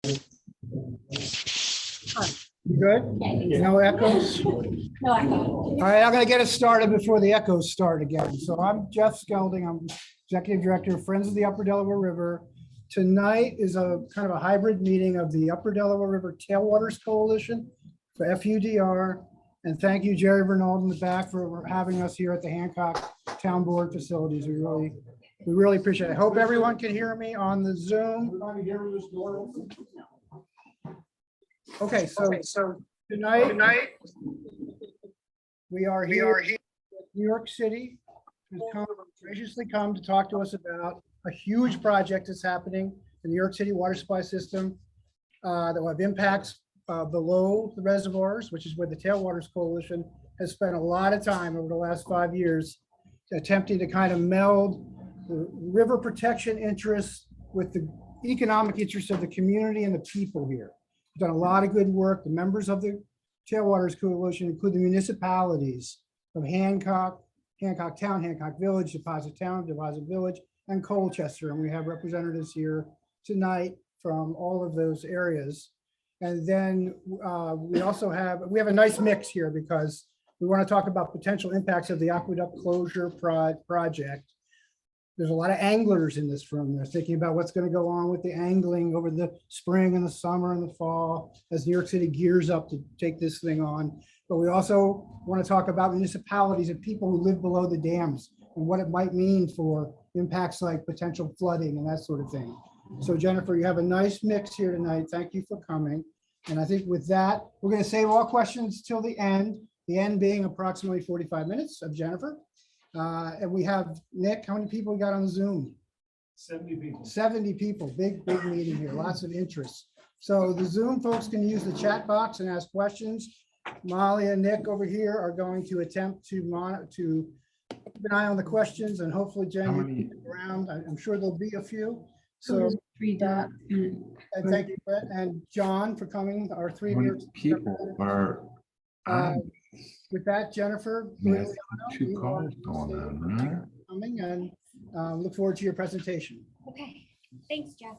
You good? No echoes? No echo. All right, I'm going to get us started before the echoes start again. So I'm Jeff Skelding. I'm Executive Director of Friends of the Upper Delaware River. Tonight is a kind of a hybrid meeting of the Upper Delaware River Tailwaters Coalition for FUDR. And thank you, Jerry Bernald in the back, for having us here at the Hancock Town Board facilities. We really appreciate it. I hope everyone can hear me on the Zoom. Okay, so tonight we are here in New York City. Has graciously come to talk to us about a huge project that's happening in the New York City water supply system that will have impacts below the reservoirs, which is where the Tailwaters Coalition has spent a lot of time over the last 5 years attempting to kind of meld the river protection interests with the economic interests of the community and the people here. We've done a lot of good work. The members of the Tailwaters Coalition include the municipalities of Hancock Town, Hancock Village, Deposit Town, Deposit Village, and Colchester. And we have representatives here tonight from all of those areas. And then we have a nice mix here because we want to talk about potential impacts of the Aqueduct closure project. There's a lot of anglers in this room. They're thinking about what's going to go on with the angling over the spring and the summer and the fall as New York City gears up to take this thing on. But we also want to talk about municipalities and people who live below the dams and what it might mean for impacts like potential flooding and that sort of thing. So Jennifer, you have a nice mix here tonight. Thank you for coming. And I think with that, we're going to save all questions till the end being approximately 45 minutes of Jennifer. And we have Nick, how many people we got on Zoom? 70 people. 70 people, big meeting here, lots of interest. So the Zoom folks can use the chat box and ask questions. Molly and Nick over here are going to attempt to keep an eye on the questions and hopefully Jen around. I'm sure there'll be a few. So and thank you, Brett and John, for coming. Our three people are with that, Jennifer, two calls going on, right? coming and look forward to your presentation. Okay, thanks, Jeff.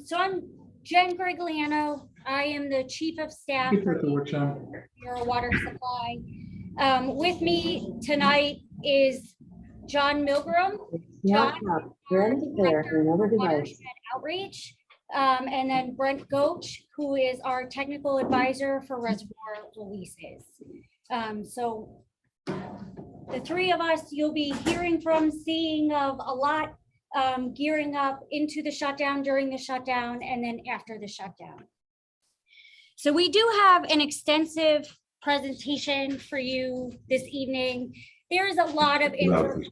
So I'm Jen Grigliano. I am the Chief of Staff for your water supply. With me tonight is John Milgram. John, Director of Watershed Outreach. And then Brent Goach, who is our technical advisor for reservoir releases. So the three of us you'll be hearing from, seeing of a lot, gearing up into the shutdown, during the shutdown, and then after the shutdown. So we do have an extensive presentation for you this evening. There's a lot of information.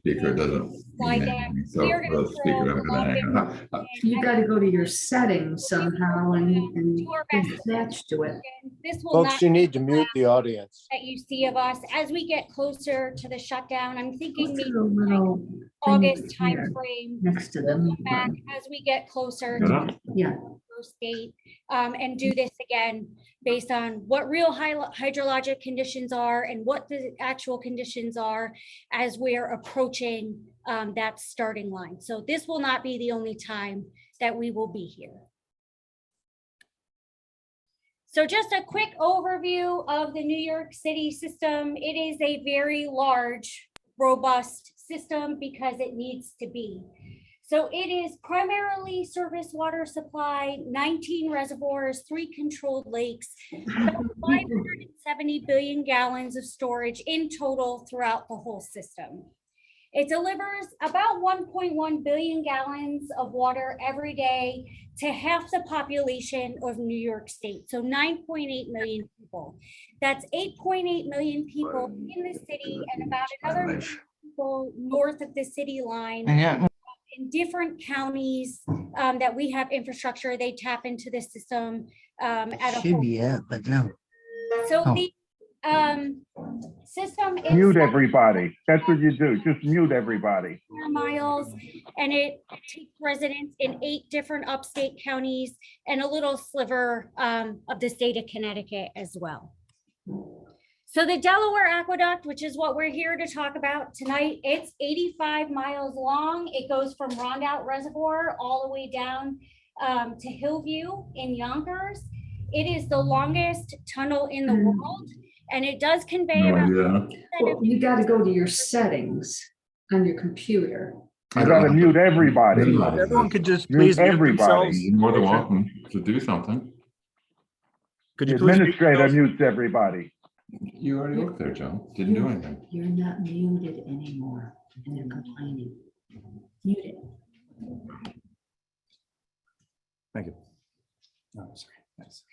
You got to go to your settings somehow and attach to it. This will Folks, not you need to mute the audience. that you see of us as we get closer to the shutdown. I'm thinking maybe A little August thing here timeframe. next to them. Back as we get closer to Yeah. the first date, and do this again based on what real hydrologic conditions are and what the actual conditions are as we're approaching that starting line. So this will not be the only time that we will be here. So just a quick overview of the New York City system. It is a very large, robust system because it needs to be. So it is primarily surface water supply, 19 reservoirs, 3 controlled lakes, about 570 billion gallons of storage in total throughout the whole system. It delivers about 1.1 billion gallons of water every day to half the population of New York State. So 9.8 million people. That's 8.8 million people in the city and about another million people north of the city line. In different counties that we have infrastructure, they tap into this system at a whole. But no. So the system is Mute everybody. That's what you do. Just mute everybody. miles, and it takes residents in 8 different upstate counties and a little sliver of the state of Connecticut as well. So the Delaware Aqueduct, which is what we're here to talk about tonight, it's 85 miles long. It goes from Rondout Reservoir all the way down to Hillview in Yonkers. It is the longest tunnel in the Mm. world, and it does convey No about idea. Well, you got to go to your settings on your computer. You gotta mute everybody. Everyone could just Mute please mute everybody. themselves. You're more than welcome to do something. Could The you please mute administrator yourselves? mutes everybody. You already looked there, Joe. Didn't do anything. You're not muted anymore, and they're complaining. Mute it. Thank you. Oh, sorry. Thanks.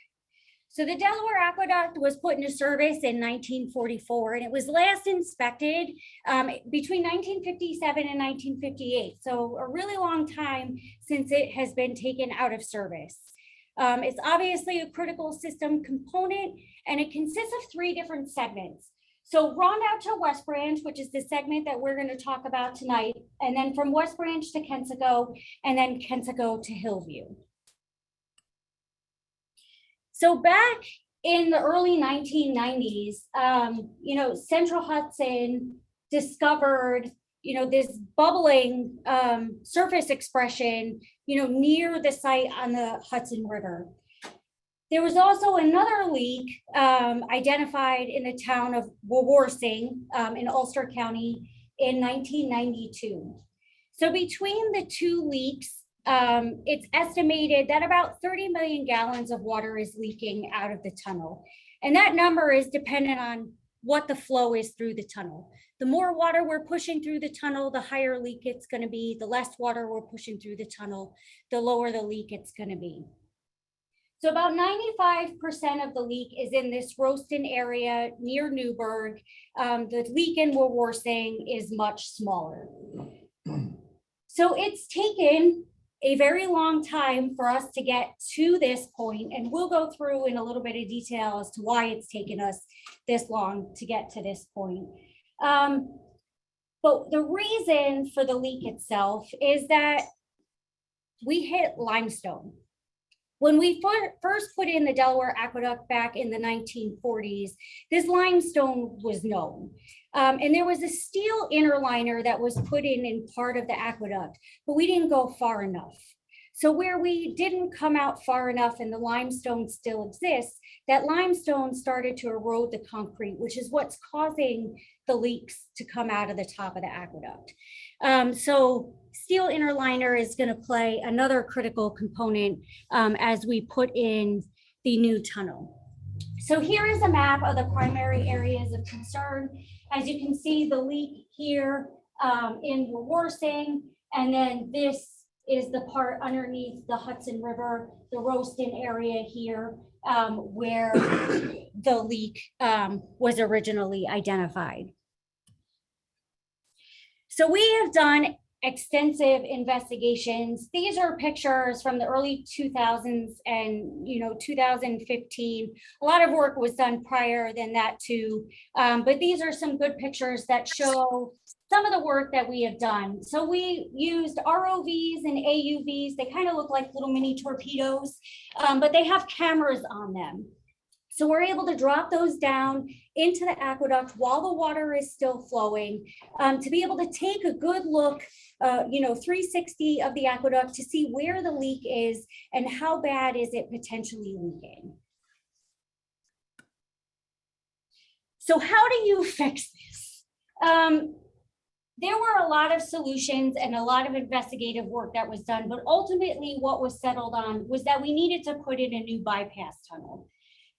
So the Delaware Aqueduct was put into service in 1944, and it was last inspected between 1957 and 1958. So a really long time since it has been taken out of service. It's obviously a critical system component, and it consists of 3 different segments. So Rondout to West Branch, which is the segment that we're going to talk about tonight, and then from West Branch to Kensico, and then Kensico to Hillview. So back in the early 1990s, Central Hudson discovered, this bubbling surface expression, near the site on the Hudson River. There was also another leak identified in the town of Wawarsing in Ulster County in 1992. So between the 2 leaks, it's estimated that about 30 million gallons of water is leaking out of the tunnel. And that number is dependent on what the flow is through the tunnel. The more water we're pushing through the tunnel, the higher leak it's going to be. The less water we're pushing through the tunnel, the lower the leak it's going to be. So about 95% of the leak is in this Roaston area near Newburgh. The leak in Wawarsing is much smaller. So it's taken a very long time for us to get to this point, and we'll go through in a little bit of detail as to why it's taken us this long to get to this point. But the reason for the leak itself is that we hit limestone. When we first put in the Delaware Aqueduct back in the 1940s, this limestone was known. And there was a steel inner liner that was put in part of the aqueduct, but we didn't go far enough. So where we didn't come out far enough and the limestone still exists, that limestone started to erode the concrete, which is what's causing the leaks to come out of the top of the aqueduct. So steel inner liner is going to play another critical component as we put in the new tunnel. So here is a map of the primary areas of concern. As you can see, the leak here in Wawarsing, and then this is the part underneath the Hudson River, the Roaston area here, where the leak was originally identified. So we have done extensive investigations. These are pictures from the early 2000s and 2015. A lot of work was done prior than that too, but these are some good pictures that show some of the work that we have done. So we used ROVs and AUVs. They kind of look like little mini torpedoes, but they have cameras on them. So we're able to drop those down into the aqueduct while the water is still flowing, to be able to take a good look, 360 of the aqueduct to see where the leak is and how bad is it potentially leaking. So how do you fix this? There were a lot of solutions and a lot of investigative work that was done, but ultimately what was settled on was that we needed to put in a new bypass tunnel.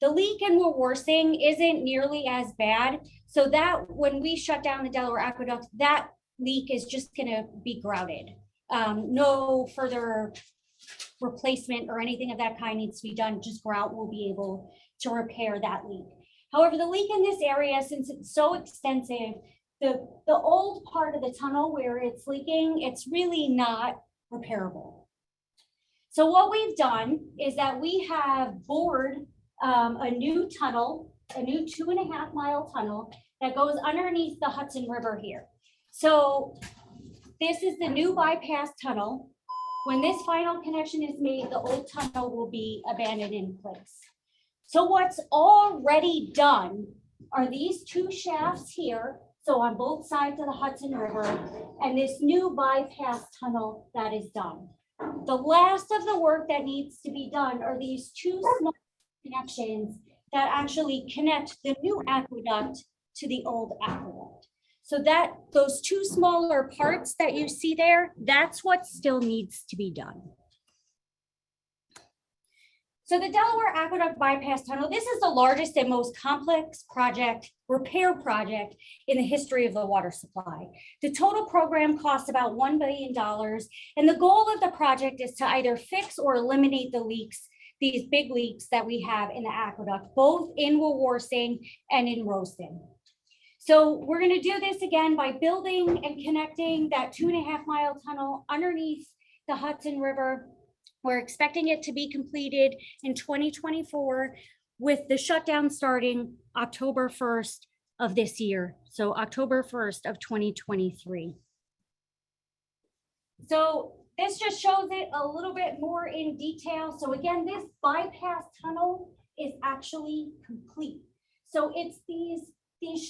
The leak in Wawarsing isn't nearly as bad, so that when we shut down the Delaware Aqueduct, that leak is just going to be grouted. No further replacement or anything of that kind needs to be done. Just grout will be able to repair that leak. However, the leak in this area, since it's so extensive, the old part of the tunnel where it's leaking, it's really not repairable. So what we've done is that we have bored a new tunnel, a new 2.5 mile tunnel that goes underneath the Hudson River here. So this is the new bypass tunnel. When this final connection is made, the old tunnel will be abandoned in place. So what's already done are these 2 shafts here, so on both sides of the Hudson River, and this new bypass tunnel that is done. The last of the work that needs to be done are these two small connections that actually connect the new aqueduct to the old aqueduct. So that those two smaller parts that you see there, that's what still needs to be done. So the Delaware Aqueduct Bypass Tunnel, this is the largest and most complex repair project in the history of the water supply. The total program costs about $1 billion. And the goal of the project is to either fix or eliminate the leaks, these big leaks that we have in the aqueduct, both in Wawarsing and in Roston. So we're going to do this again by building and connecting that 2.5-mile tunnel underneath the Hudson River. We're expecting it to be completed in 2024 with the shutdown starting October 1st of this year. So October 1st of 2023. So this just shows it a little bit more in detail. So again, this bypass tunnel is actually complete. So it's these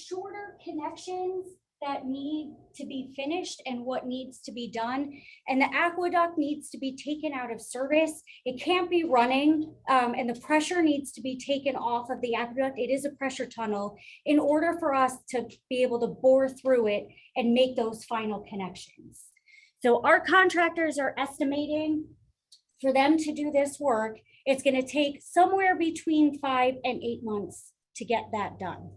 shorter connections that need to be finished and what needs to be done. And the aqueduct needs to be taken out of service. It can't be running and the pressure needs to be taken off of the aqueduct. It is a pressure tunnel in order for us to be able to bore through it and make those final connections. So our contractors are estimating for them to do this work, it's going to take somewhere between 5 and 8 months to get that done.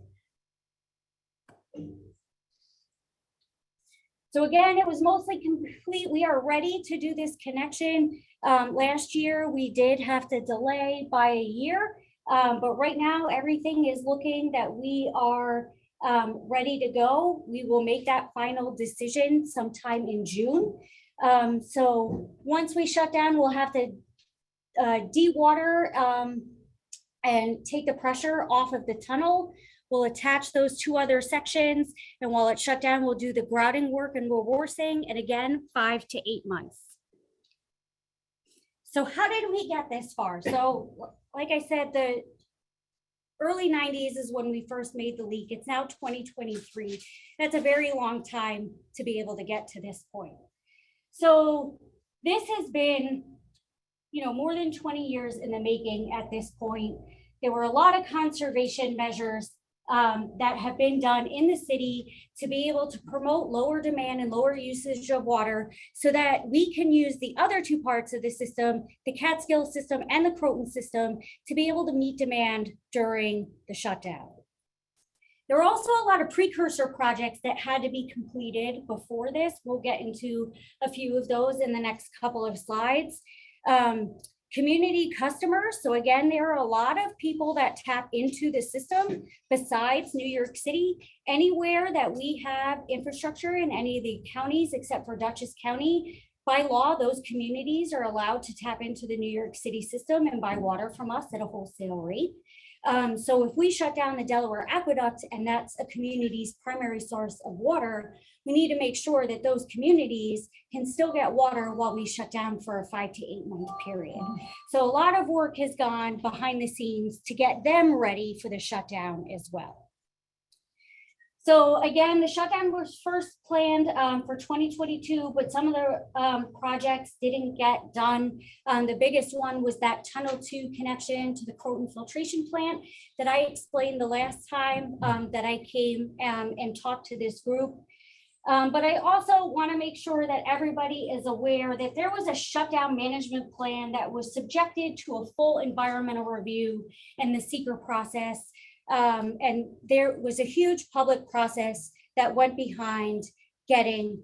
So again, it was mostly complete. We are ready to do this connection. Last year, we did have to delay by a year, but right now everything is looking that we are ready to go. We will make that final decision sometime in June. So once we shut down, we'll have to de-water and take the pressure off of the tunnel. We'll attach those two other sections, and while it's shut down, we'll do the grouting work and Wawarsing, and again, 5 to 8 months. So how did we get this far? So like I said, the early 90s is when we first made the leak. It's now 2023. That's a very long time to be able to get to this point. So this has been, more than 20 years in the making at this point. There were a lot of conservation measures that have been done in the city to be able to promote lower demand and lower usage of water so that we can use the other two parts of the system, the Catskill system and the Croton system, to be able to meet demand during the shutdown. There were also a lot of precursor projects that had to be completed before this. We'll get into a few of those in the next couple of slides. Community customers. So again, there are a lot of people that tap into the system besides New York City. Anywhere that we have infrastructure in any of the counties, except for Dutchess County, by law, those communities are allowed to tap into the New York City system and buy water from us at a wholesale rate. So if we shut down the Delaware Aqueduct and that's a community's primary source of water, we need to make sure that those communities can still get water while we shut down for a 5 to 8 month period. So a lot of work has gone behind the scenes to get them ready for the shutdown as well. So again, the shutdown was first planned for 2022, but some of the projects didn't get done. The biggest one was that Tunnel 2 connection to the Croton filtration plant that I explained the last time that I came and talked to this group. But I also want to make sure that everybody is aware that there was a shutdown management plan that was subjected to a full environmental review and the seeker process. And there was a huge public process that went behind getting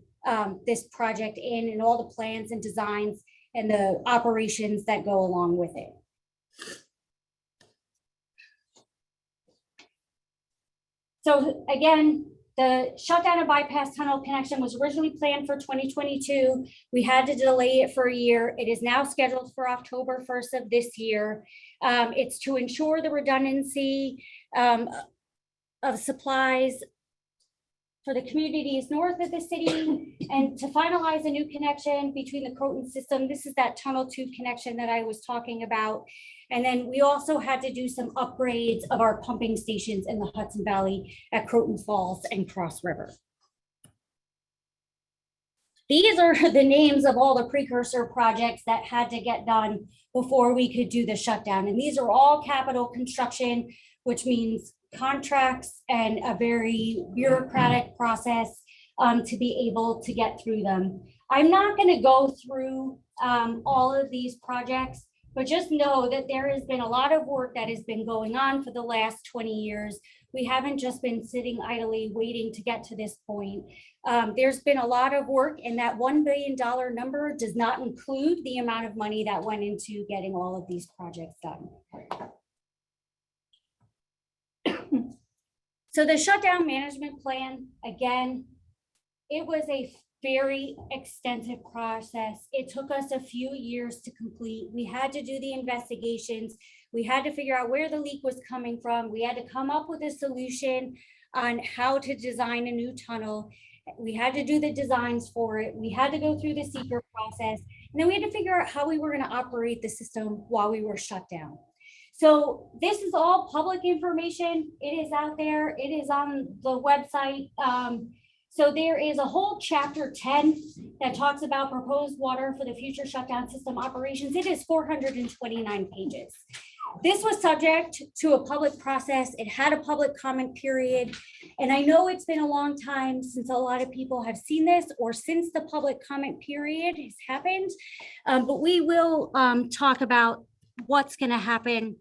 this project in and all the plans and designs and the operations that go along with it. So again, the shutdown and bypass tunnel connection was originally planned for 2022. We had to delay it for a year. It is now scheduled for October 1st of this year. It's to ensure the redundancy of supplies for the communities north of the city and to finalize a new connection between the Croton system. This is that Tunnel 2 connection that I was talking about. And then we also had to do some upgrades of our pumping stations in the Hudson Valley at Croton Falls and Cross River. These are the names of all the precursor projects that had to get done before we could do the shutdown. And these are all capital construction, which means contracts and a very bureaucratic process to be able to get through them. I'm not going to go through all of these projects, but just know that there has been a lot of work that has been going on for the last 20 years. We haven't just been sitting idly waiting to get to this point. There's been a lot of work, and that $1 billion number does not include the amount of money that went into getting all of these projects done. So the shutdown management plan, again, it was a very extensive process. It took us a few years to complete. We had to do the investigations. We had to figure out where the leak was coming from. We had to come up with a solution on how to design a new tunnel. We had to do the designs for it. We had to go through the secret process. And then we had to figure out how we were going to operate the system while we were shut down. So this is all public information. It is out there. It is on the website. So there is a whole chapter 10 that talks about proposed water for the future shutdown system operations. It is 429 pages. This was subject to a public process. It had a public comment period. And I know it's been a long time since a lot of people have seen this or since the public comment period has happened. But we will talk about what's going to happen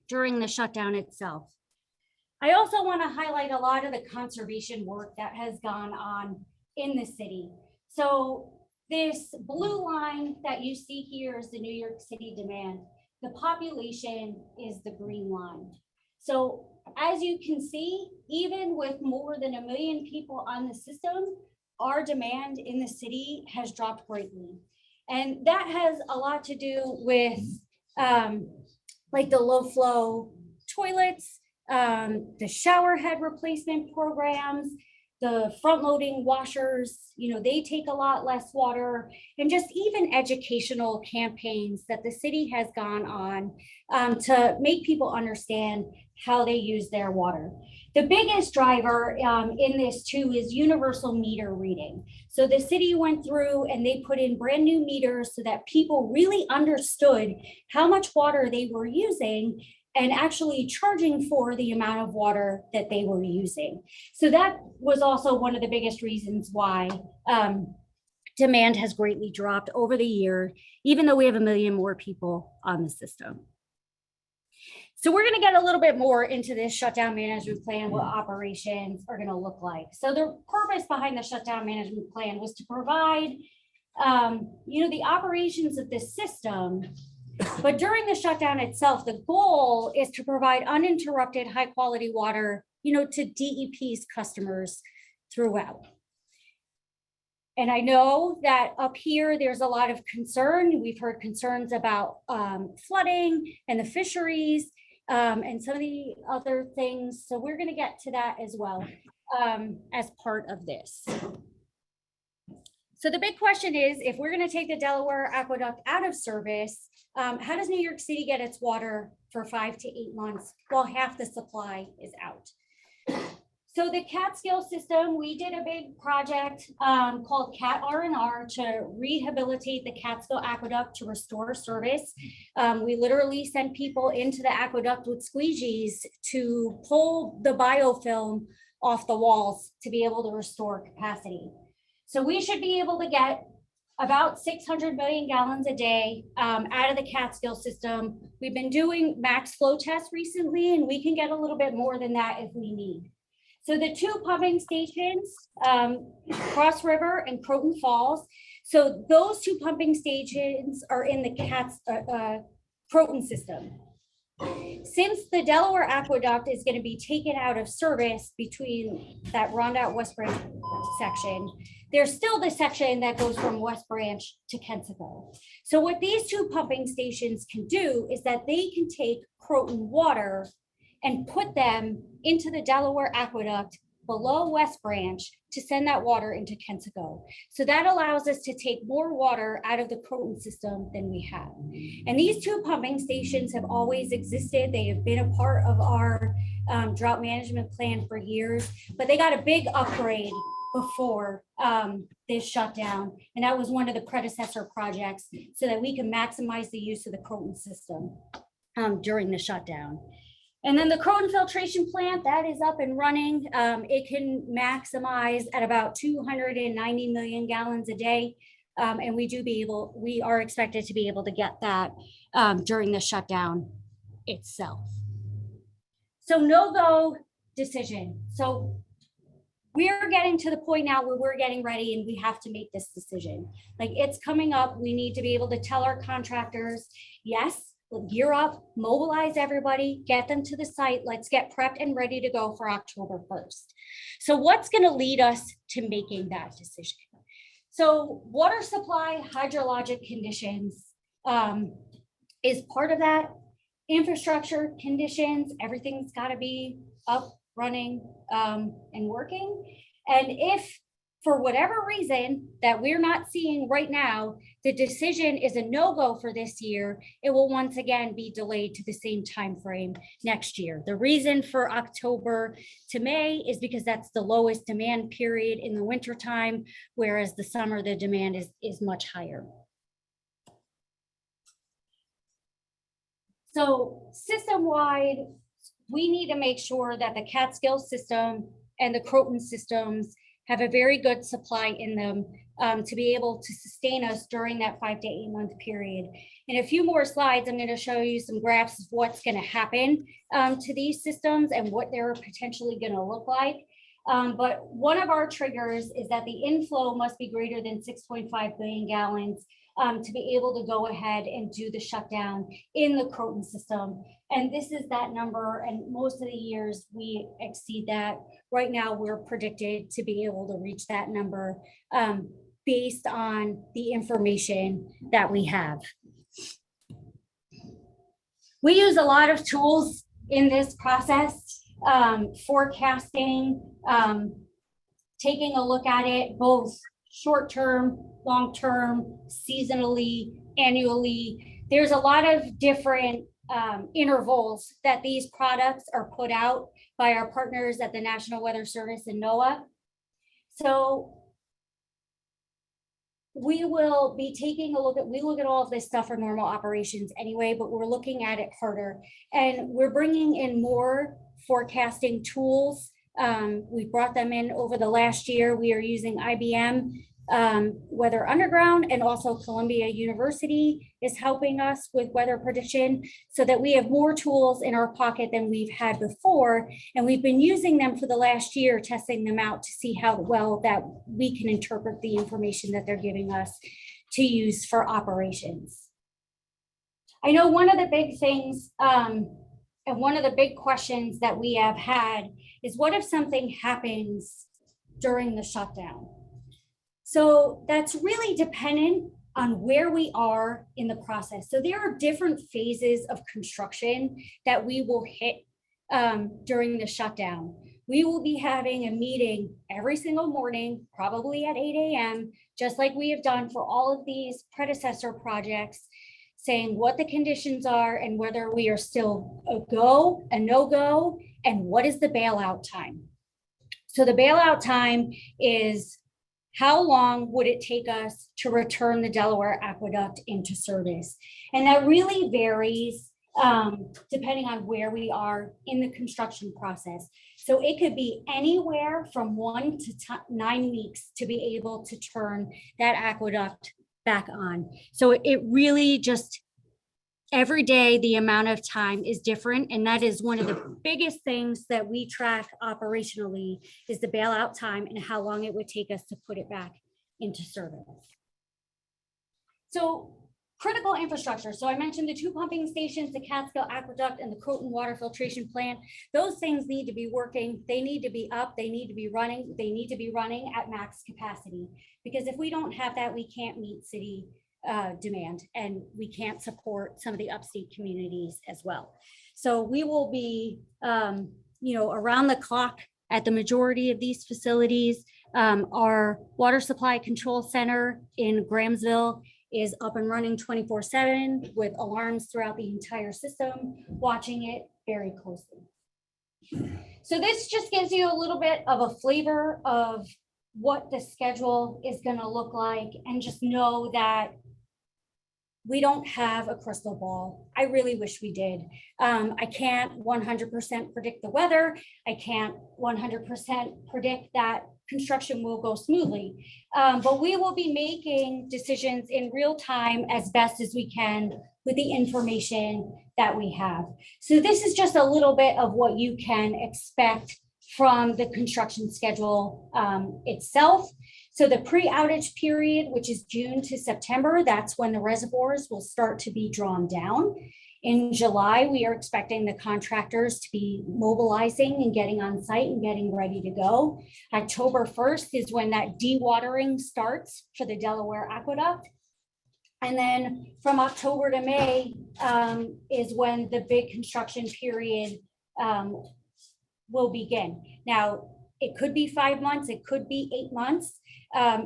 during the shutdown itself. I also want to highlight a lot of the conservation work that has gone on in the city. So this blue line that you see here is the New York City demand. The population is the green line. So as you can see, even with more than 1 million people on the system, our demand in the city has dropped greatly. And that has a lot to do with like the low flow toilets, the shower head replacement programs, the front loading washers, you know, they take a lot less water, and just even educational campaigns that the city has gone on to make people understand how they use their water. The biggest driver in this too is universal meter reading. So the city went through and they put in brand new meters so that people really understood how much water they were using and actually charging for the amount of water that they were using. So that was also one of the biggest reasons why demand has greatly dropped over the year, even though we have 1 million more people on the system. So we're gonna get a little bit more into this shutdown management plan, what operations are gonna look like. So the purpose behind the shutdown management plan was to provide the operations of this system. But during the shutdown itself, the goal is to provide uninterrupted high quality water, to DEP's customers throughout. And I know that up here, there's a lot of concern. We've heard concerns about flooding and the fisheries and some of the other things. So we're going to get to that as well as part of this. So the big question is, if we're going to take the Delaware Aqueduct out of service, how does New York City get its water for 5 to 8 months while half the supply is out? So the Catskill system, we did a big project called Cat R&R to rehabilitate the Catskill Aqueduct to restore service. We literally sent people into the aqueduct with squeegees to pull the biofilm off the walls to be able to restore capacity. So we should be able to get about 600 million gallons a day out of the Catskill system. We've been doing max flow tests recently, and we can get a little bit more than that if we need. So the 2 pumping stations, Cross River and Croton Falls. So those 2 pumping stations are in the Croton system. Since the Delaware Aqueduct is going to be taken out of service between that Rondout West Branch section, there's still the section that goes from West Branch to Kensico. So what these 2 pumping stations can do is that they can take Croton water and put them into the Delaware Aqueduct below West Branch to send that water into Kensico. So that allows us to take more water out of the Croton system than we have. And these 2 pumping stations have always existed. They have been a part of our drought management plan for years, but they got a big upgrade before this shutdown. And that was one of the predecessor projects so that we can maximize the use of the Croton system during the shutdown. And then the Croton filtration plant, that is up and running. It can maximize at about 290 million gallons a day. And we are expected to be able to get that during the shutdown itself. So no-go decision. So we're getting to the point now where we're getting ready and we have to make this decision. Like, it's coming up. We need to be able to tell our contractors, yes, gear up, mobilize everybody, get them to the site. Let's get prepped and ready to go for October 1st. So what's going to lead us to making that decision? So water supply, hydrologic conditions is part of that. Infrastructure conditions, everything's got to be up, running, and working. And if for whatever reason that we're not seeing right now, the decision is a no-go for this year, it will once again be delayed to the same time frame next year. The reason for October to May is because that's the lowest demand period in the wintertime, whereas the summer, the demand is much higher. So system-wide, we need to make sure that the Catskill system and the Croton systems have a very good supply in them to be able to sustain us during that 5 to 8 month period. In a few more slides, I'm going to show you some graphs of what's going to happen to these systems and what they're potentially going to look like. But one of our triggers is that the inflow must be greater than 6.5 billion gallons to be able to go ahead and do the shutdown in the Croton system. And this is that number, and most of the years we exceed that. Right now, we're predicted to be able to reach that number based on the information that we have. We use a lot of tools in this process, forecasting, taking a look at it, both short-term, long-term, seasonally, annually. There's a lot of different intervals that these products are put out by our partners at the National Weather Service and NOAA. So we will be taking a look at, we look at all of this stuff for normal operations anyway, but we're looking at it harder. And we're bringing in more forecasting tools. We brought them in over the last year. We are using IBM Weather Underground, and also Columbia University is helping us with weather prediction so that we have more tools in our pocket than we've had before. And we've been using them for the last year, testing them out to see how well that we can interpret the information that they're giving us to use for operations. I know one of the big things and one of the big questions that we have had is, what if something happens during the shutdown? So that's really dependent on where we are in the process. So there are different phases of construction that we will hit during the shutdown. We will be having a meeting every single morning, probably at 8 a.m., just like we have done for all of these predecessor projects, saying what the conditions are and whether we are still a go, a no-go, and what is the bailout time. So the bailout time is, how long would it take us to return the Delaware Aqueduct into service? And that really varies depending on where we are in the construction process. So it could be anywhere from 1 to 9 weeks to be able to turn that aqueduct back on. So it really just, every day, the amount of time is different. And that is one of the biggest things that we track operationally, is the bailout time and how long it would take us to put it back into service. So critical infrastructure. So I mentioned the 2 pumping stations, the Catskill Aqueduct and the Croton water filtration plant. Those things need to be working. They need to be up. They need to be running. They need to be running at max capacity, because if we don't have that, we can't meet city demand, and we can't support some of the upstate communities as well. So we will be, around the clock at the majority of these facilities. Our water supply control center in Grahamsville is up and running 24/7 with alarms throughout the entire system, watching it very closely. So this just gives you a little bit of a flavor of what the schedule is going to look like, and just know that we don't have a crystal ball. I really wish we did. I can't 100% predict the weather. I can't 100% predict that construction will go smoothly. But we will be making decisions in real time as best as we can with the information that we have. So this is just a little bit of what you can expect from the construction schedule itself. So the pre-outage period, which is June to September, that's when the reservoirs will start to be drawn down. In July, we are expecting the contractors to be mobilizing and getting on site and getting ready to go. October 1st is when that dewatering starts for the Delaware Aqueduct. And then from October to May is when the big construction period will begin. Now, it could be 5 months, it could be 8 months.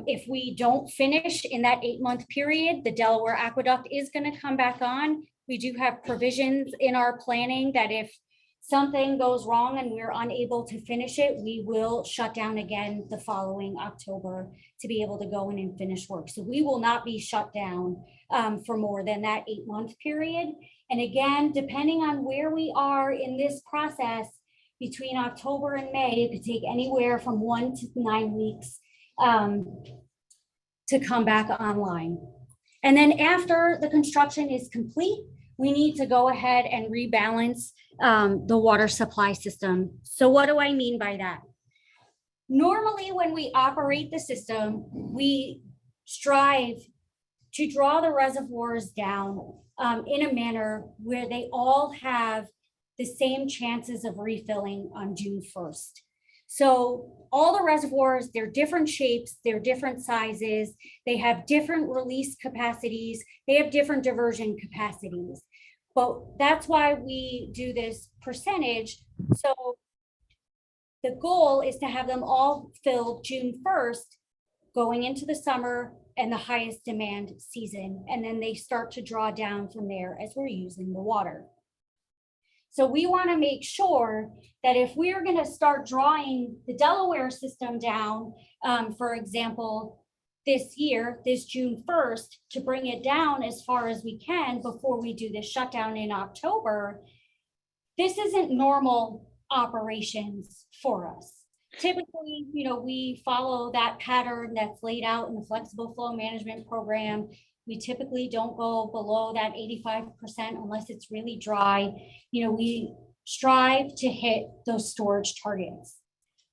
If we don't finish in that 8-month period, the Delaware Aqueduct is going to come back on. We do have provisions in our planning that if something goes wrong and we're unable to finish it, we will shut down again the following October to be able to go in and finish work. So we will not be shut down for more than that 8-month period. And again, depending on where we are in this process, between October and May, it could take anywhere from 1 to 9 weeks to come back online. And then after the construction is complete, we need to go ahead and rebalance the water supply system. So what do I mean by that? Normally, when we operate the system, we strive to draw the reservoirs down in a manner where they all have the same chances of refilling on June 1st. So all the reservoirs, they're different shapes, they're different sizes, they have different release capacities, they have different diversion capacities. But that's why we do this percentage. So the goal is to have them all filled June 1st, going into the summer and the highest demand season. And then they start to draw down from there as we're using the water. So we want to make sure that if we're going to start drawing the Delaware system down, for example, this year, this June 1st, to bring it down as far as we can before we do the shutdown in October, this isn't normal operations for us. Typically, we follow that pattern that's laid out in the flexible flow management program. We typically don't go below that 85% unless it's really dry. We strive to hit those storage targets.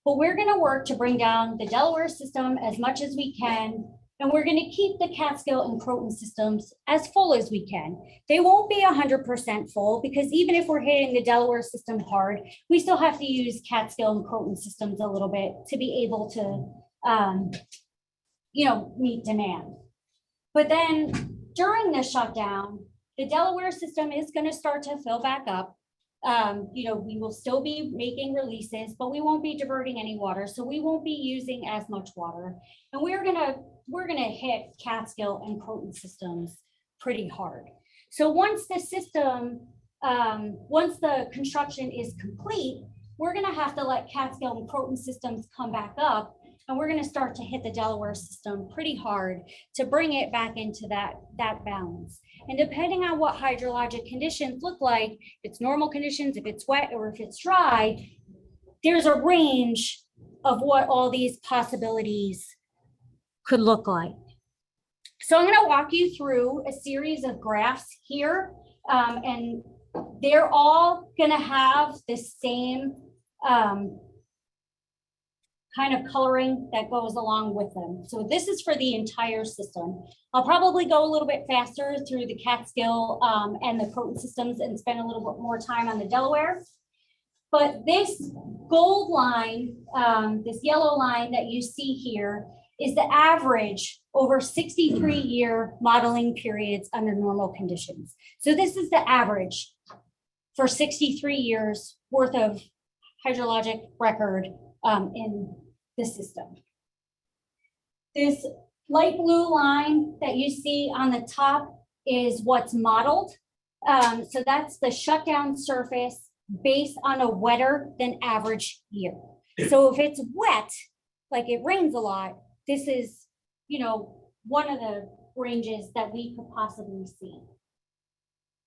But we're going to work to bring down the Delaware system as much as we can. And we're going to keep the Catskill and Croton systems as full as we can. They won't be 100% full because even if we're hitting the Delaware system hard, we still have to use Catskill and Croton systems a little bit to be able to, meet demand. But then during the shutdown, the Delaware system is going to start to fill back up. We will still be making releases, but we won't be diverting any water. So we won't be using as much water. And we're gonna hit Catskill and Croton systems pretty hard. So once the construction is complete, we're gonna have to let Catskill and Croton systems come back up. And we're going to start to hit the Delaware system pretty hard to bring it back into that balance. And depending on what hydrologic conditions look like, if it's normal conditions, if it's wet or if it's dry, there's a range of what all these possibilities could look like. So I'm going to walk you through a series of graphs here, and they're all going to have the same kind of coloring that goes along with them. So this is for the entire system. I'll probably go a little bit faster through the Catskill and the Croton systems and spend a little bit more time on the Delaware. But this gold line, this yellow line that you see here is the average over 63-year modeling periods under normal conditions. So this is the average for 63 years worth of hydrologic record in the system. This light blue line that you see on the top is what's modeled. So that's the shutdown surface based on a wetter than average year. So if it's wet, like it rains a lot, this is, one of the ranges that we could possibly see.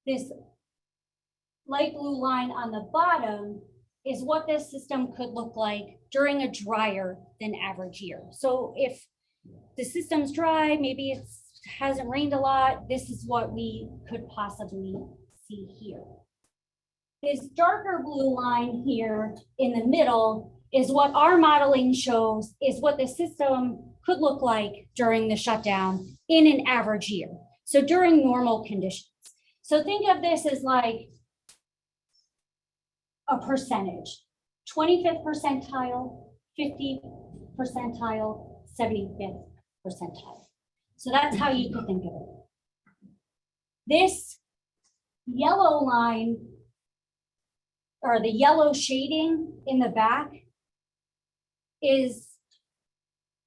This light blue line on the bottom is what this system could look like during a drier than average year. So if the system's dry, maybe it hasn't rained a lot, this is what we could possibly see here. This darker blue line here in the middle is what our modeling shows is what the system could look like during the shutdown in an average year. So during normal conditions. So think of this as like a percentage, 25th percentile, 50th percentile, 75th percentile. So that's how you could think of it. This yellow line, or the yellow shading in the back, is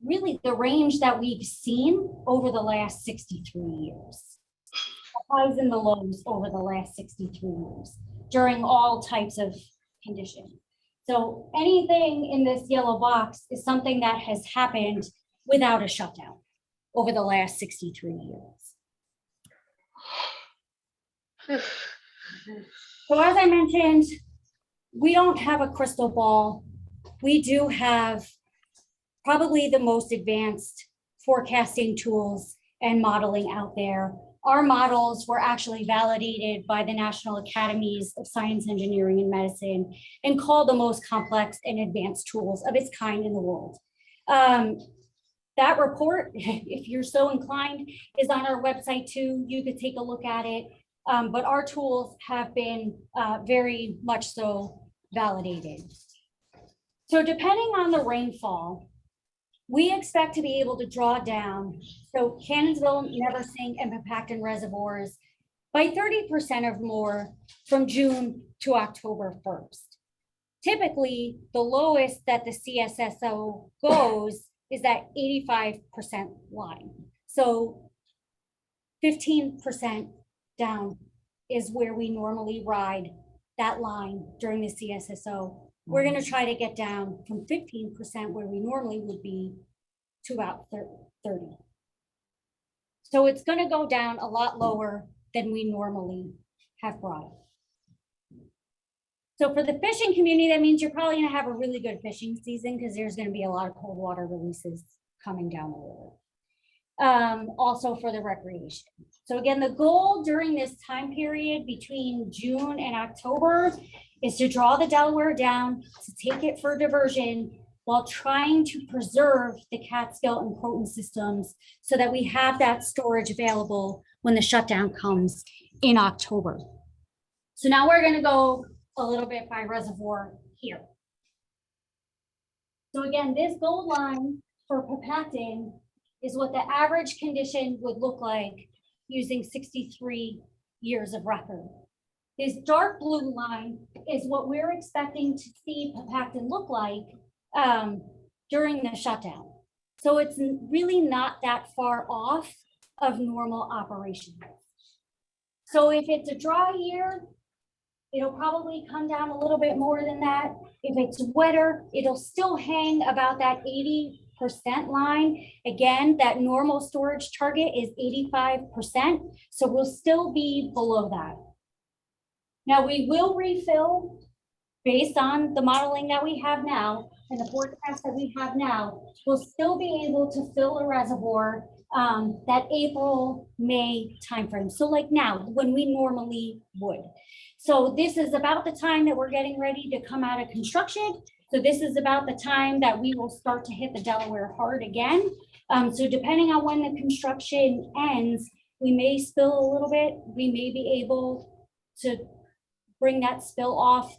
really the range that we've seen over the last 63 years. The highs and the lows over the last 63 years during all types of conditions. So anything in this yellow box is something that has happened without a shutdown over the last 63 years. So as I mentioned, we don't have a crystal ball. We do have probably the most advanced forecasting tools and modeling out there. Our models were actually validated by the National Academies of Science, Engineering, and Medicine and called the most complex and advanced tools of its kind in the world. That report, if you're so inclined, is on our website too. You could take a look at it. But our tools have been very much so validated. So depending on the rainfall, we expect to be able to draw down, so Cannonsville, Neversink, and Papacton reservoirs by 30% or more from June to October 1st. Typically, the lowest that the CSSO goes is that 85% line. So 15% down is where we normally ride that line during the CSSO. We're going to try to get down from 15% where we normally would be to about 30. So it's going to go down a lot lower than we normally have brought it. So for the fishing community, that means you're probably going to have a really good fishing season because there's going to be a lot of cold water releases coming down the river. Also for the recreation. So again, the goal during this time period between June and October is to draw the Delaware down, to take it for diversion while trying to preserve the Catskill and Croton systems so that we have that storage available when the shutdown comes in October. So now we're going to go a little bit by reservoir here. So again, this gold line for Papacton is what the average condition would look like using 63 years of record. This dark blue line is what we're expecting to see Papacton look like during the shutdown. So it's really not that far off of normal operation. So if it's a dry year, it'll probably come down a little bit more than that. If it's wetter, it'll still hang about that 80% line. Again, that normal storage target is 85%. So we'll still be below that. Now we will refill based on the modeling that we have now and the forecast that we have now. We'll still be able to fill a reservoir that April, May timeframe. So like now, when we normally would. So this is about the time that we're getting ready to come out of construction. So this is about the time that we will start to hit the Delaware hard again. So depending on when the construction ends, we may spill a little bit. We may be able to bring that spill off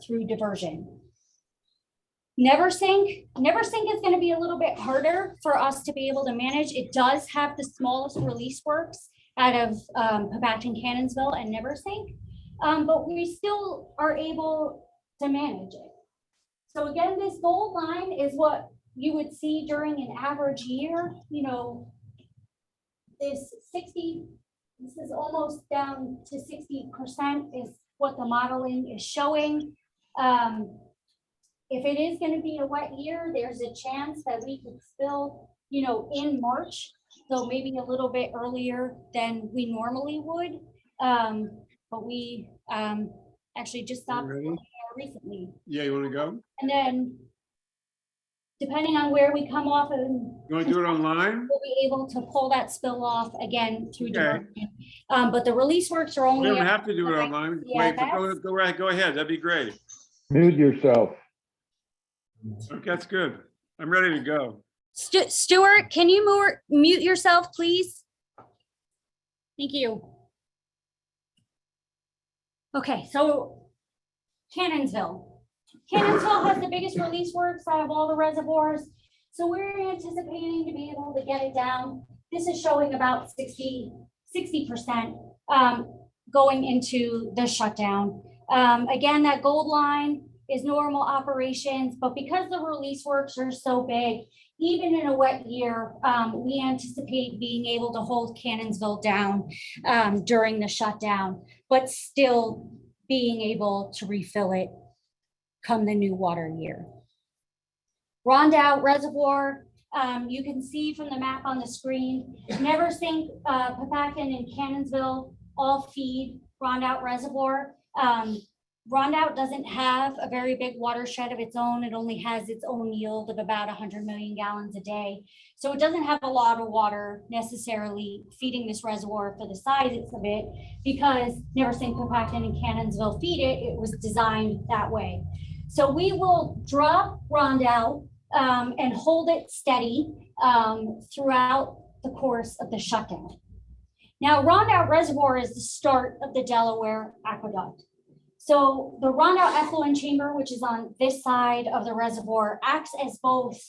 through diversion. Neversink is going to be a little bit harder for us to be able to manage. It does have the smallest release works out of Papacton, Cannonsville, and Neversink, but we still are able to manage it. So again, this gold line is what you would see during an average year. You know, this is almost down to 60% is what the modeling is showing. if it is gonna be a wet year, there's a chance that we could spill, in March. So maybe a little bit earlier than we normally would. But we, actually just stopped Ready? recently. Yeah, you want to go? And then depending on where we come off and You want to do it online? we'll be able to pull that spill off again through Okay. diversion. But the release works are We only. don't have to do it online. Wait, but go right, go ahead. That'd be great. Mute yourself. Okay, that's good. I'm ready to go. Stuart, can you mute yourself, please? Thank you. Okay, so Cannonsville. Cannonsville has the biggest release works out of all the reservoirs. So we're anticipating to be able to get it down. This is showing about 60% going into the shutdown. Again, that gold line is normal operations, but because the release works are so big, even in a wet year, we anticipate being able to hold Cannonsville down during the shutdown, but still being able to refill it come the new water year. Rondout Reservoir, you can see from the map on the screen, Neversink, Pepacton, and Cannonsville all feed Rondout Reservoir. Rondout doesn't have a very big watershed of its own. It only has its own yield of about 100 million gallons a day. So it doesn't have a lot of water necessarily feeding this reservoir for the size of it, because Neversink, Pepacton, and Cannonsville feed it. It was designed that way. So we will drop Rondout and hold it steady throughout the course of the shutdown. Now, Rondout Reservoir is the start of the Delaware Aqueduct. So the Rondout effluent chamber, which is on this side of the reservoir, acts as both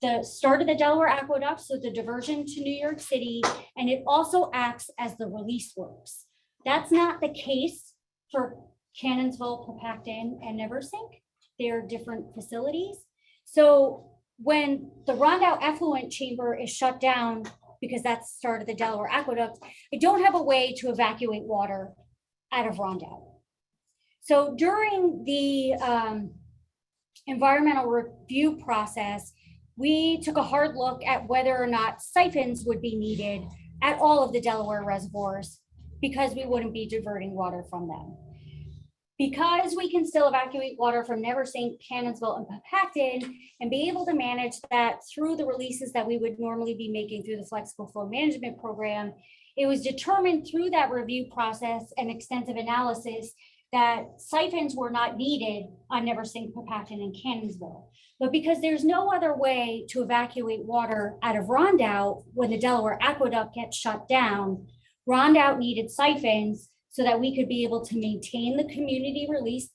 the start of the Delaware Aqueduct, so the diversion to New York City, and it also acts as the release works. That's not the case for Cannonsville, Pepacton, and Neversink. They're different facilities. So when the Rondout effluent chamber is shut down, because that's the start of the Delaware Aqueduct, I don't have a way to evacuate water out of Rondout. So during the environmental review process, we took a hard look at whether or not siphons would be needed at all of the Delaware reservoirs, because we wouldn't be diverting water from them. Because we can still evacuate water from Neversink, Cannonsville, and Pepacton, and be able to manage that through the releases that we would normally be making through the flexible flow management program, it was determined through that review process and extensive analysis that siphons were not needed on Neversink, Pepacton, and Cannonsville. But because there's no other way to evacuate water out of Rondout when the Delaware Aqueduct gets shut down, Rondout needed siphons so that we could be able to maintain the community release,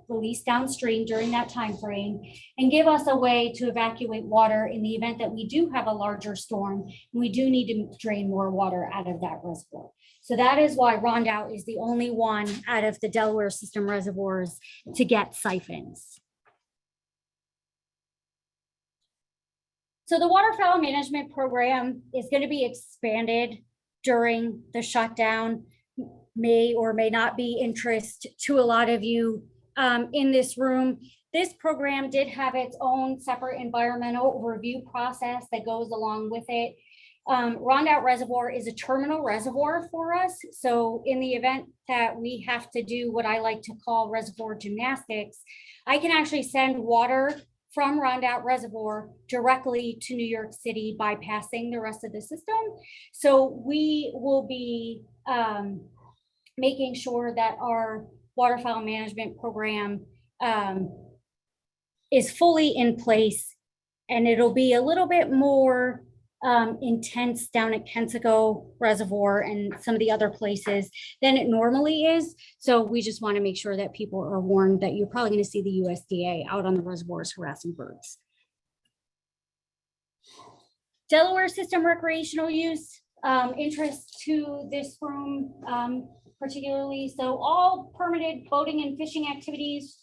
release downstream during that time frame, and give us a way to evacuate water in the event that we do have a larger storm and we do need to drain more water out of that reservoir. So that is why Rondout is the only one out of the Delaware system reservoirs to get siphons. So the waterfowl management program is going to be expanded during the shutdown. May or may not be interest to a lot of you in this room. This program did have its own separate environmental review process that goes along with it. Rondout Reservoir is a terminal reservoir for us. So in the event that we have to do what I like to call reservoir gymnastics, I can actually send water from Rondout Reservoir directly to New York City, bypassing the rest of the system. So we will be making sure that our waterfowl management program is fully in place, and it'll be a little bit more intense down at Kensico Reservoir and some of the other places than it normally is. So we just want to make sure that people are warned that you're probably going to see the USDA out on the reservoirs harassing birds. Delaware system recreational use, interest to this room particularly. So all permitted boating and fishing activities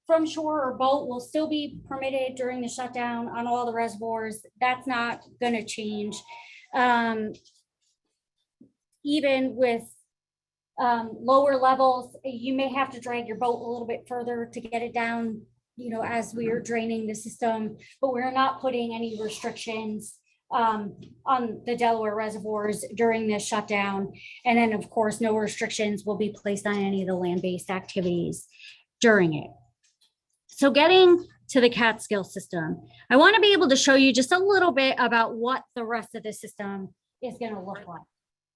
from shore or boat will still be permitted during the shutdown on all the reservoirs. That's not going to change. Even with lower levels, you may have to drag your boat a little bit further to get it down, as we are draining the system, but we're not putting any restrictions on the Delaware reservoirs during this shutdown. And then, of course, no restrictions will be placed on any of the land-based activities during it. So getting to the Catskill system, I want to be able to show you just a little bit about what the rest of the system is going to look like.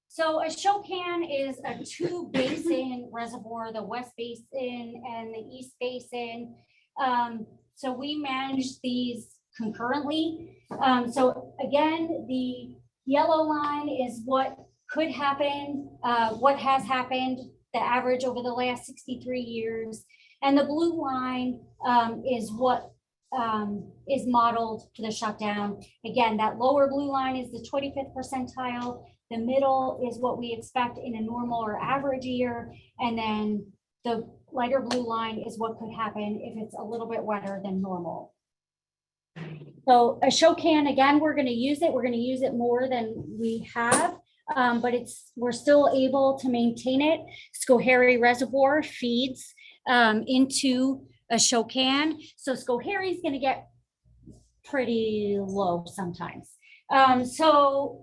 So a show can is a 2-basin reservoir, the West Basin and the East Basin. So we manage these concurrently. So again, the yellow line is what could happen, what has happened, the average over the last 63 years. And the blue line is what is modeled for the shutdown. Again, that lower blue line is the 25th percentile. The middle is what we expect in a normal or average year. And then the lighter blue line is what could happen if it's a little bit wetter than normal. So a show can, again, we're going to use it. We're going to use it more than we have, but we're still able to maintain it. Schoharie Reservoir feeds into a show can. So Schoharie is going to get pretty low sometimes. So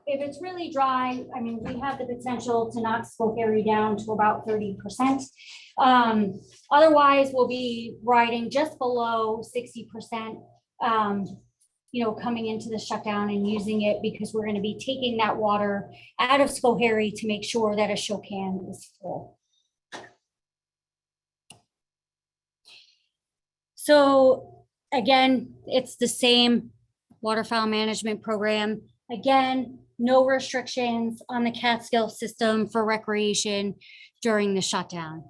if it's really dry, I mean, we have the potential to knock Schoharie down to about 30%. Otherwise, we'll be riding just below 60%, coming into the shutdown and using it because we're going to be taking that water out of Schoharie to make sure that a show can is full. So again, it's the same waterfowl management program. Again, no restrictions on the Catskill system for recreation during the shutdown.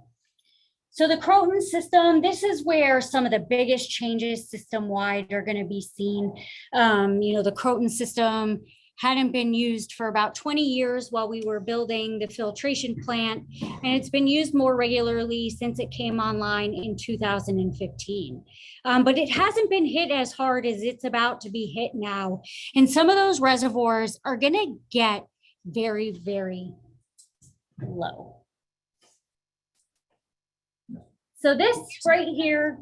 So the Croton system, this is where some of the biggest changes system-wide are going to be seen. The Croton system hadn't been used for about 20 years while we were building the filtration plant, and it's been used more regularly since it came online in 2015. But it hasn't been hit as hard as it's about to be hit now. And some of those reservoirs are going to get very, very low. So this right here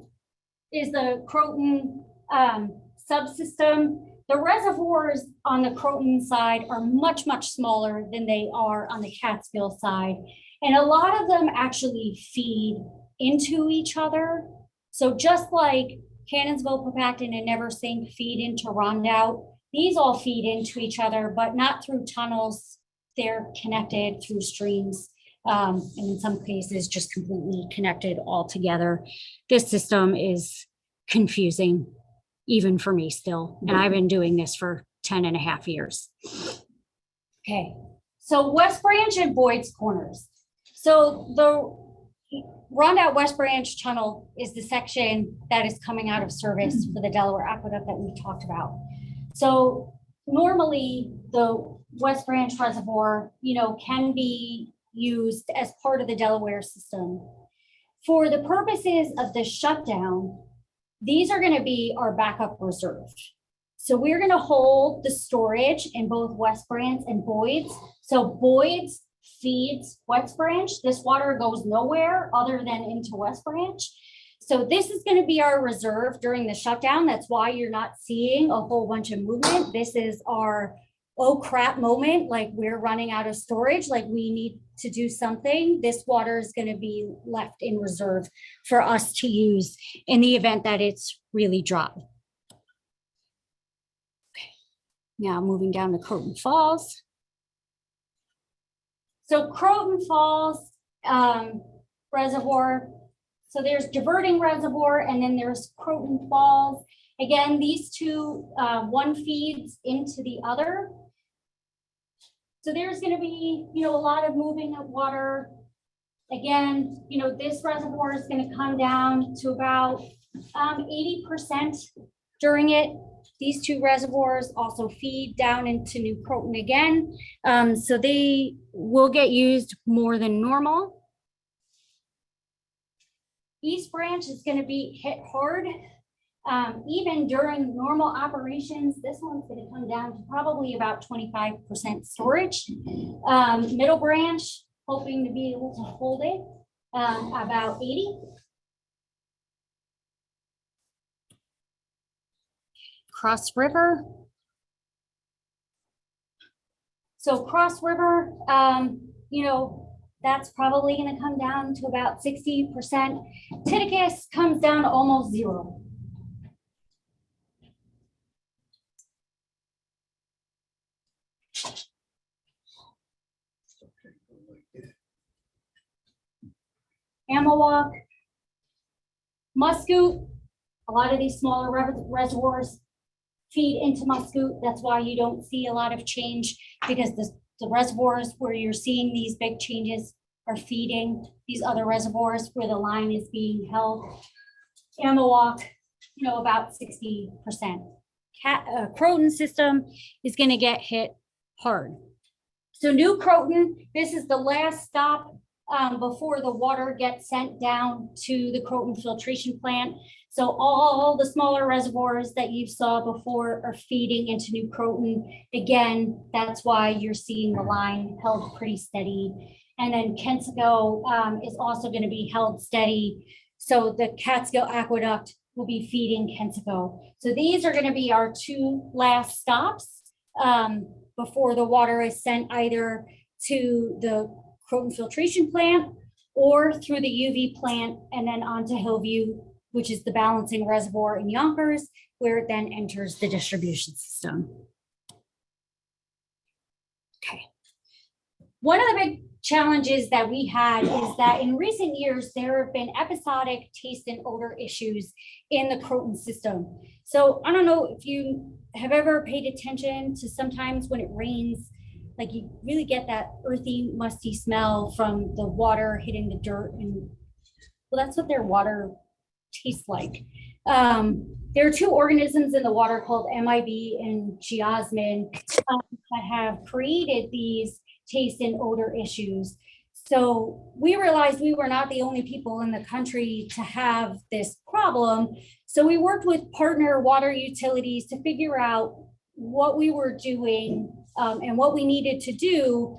is the Croton subsystem. The reservoirs on the Croton side are much, much smaller than they are on the Catskill side. And a lot of them actually feed into each other. So just like Cannonsville, Papacton, and Neversink feed into Rondout, these all feed into each other, but not through tunnels. They're connected through streams. And in some cases, just completely connected all together. This system is confusing, even for me still. And I've been doing this for 10.5 years. Okay, so West Branch and Boyd's Corners. So the Rondout West Branch Tunnel is the section that is coming out of service for the Delaware Aqueduct that we talked about. So normally the West Branch Reservoir, can be used as part of the Delaware system. For the purposes of the shutdown, these are going to be our backup reserve. So we're going to hold the storage in both West Branch and Boyd's. So Boyd's feeds West Branch. This water goes nowhere other than into West Branch. So this is going to be our reserve during the shutdown. That's why you're not seeing a whole bunch of movement. This is our oh crap moment, like we're running out of storage, like we need to do something. This water is going to be left in reserve for us to use in the event that it's really dry. Okay. Now moving down to Croton Falls. So Croton Falls Reservoir. So there's Diverting Reservoir and then there's Croton Falls. Again, these two, one feeds into the other. So there's going to be, a lot of moving of water. Again, this reservoir is going to come down to about 80% during it. These two reservoirs also feed down into New Croton again. So they will get used more than normal. East Branch is going to be hit hard. Even during normal operations, this one's going to come down to probably about 25% storage. Middle Branch, hoping to be able to hold it about 80. Cross River. So Cross River, that's probably going to come down to about 60%. Titicus comes down to almost 0. Amawalk, Muscoot, a lot of these smaller reservoirs feed into Muscoot. That's why you don't see a lot of change, because the reservoirs where you're seeing these big changes are feeding these other reservoirs where the line is being held. Amawalk, about 60%. Croton system is going to get hit hard. So New Croton, this is the last stop before the water gets sent down to the Croton filtration plant. So all the smaller reservoirs that you saw before are feeding into New Croton. Again, that's why you're seeing the line held pretty steady. And then Kensico is also going to be held steady. So the Catskill Aqueduct will be feeding Kensico. So these are going to be our 2 last stops before the water is sent either to the Croton filtration plant or through the UV plant and then onto Hillview, which is the balancing reservoir in Yonkers, where it then enters the distribution system. Okay. One of the big challenges that we had is that in recent years, there have been episodic taste and odor issues in the Croton system. So I don't know if you have ever paid attention to sometimes when it rains, like you really get that earthy, musty smell from the water hitting the dirt. And well, that's what their water tastes like. There are 2 organisms in the water called MIB and geosmin that have created these taste and odor issues. So we realized we were not the only people in the country to have this problem. So we worked with partner water utilities to figure out what we were doing and what we needed to do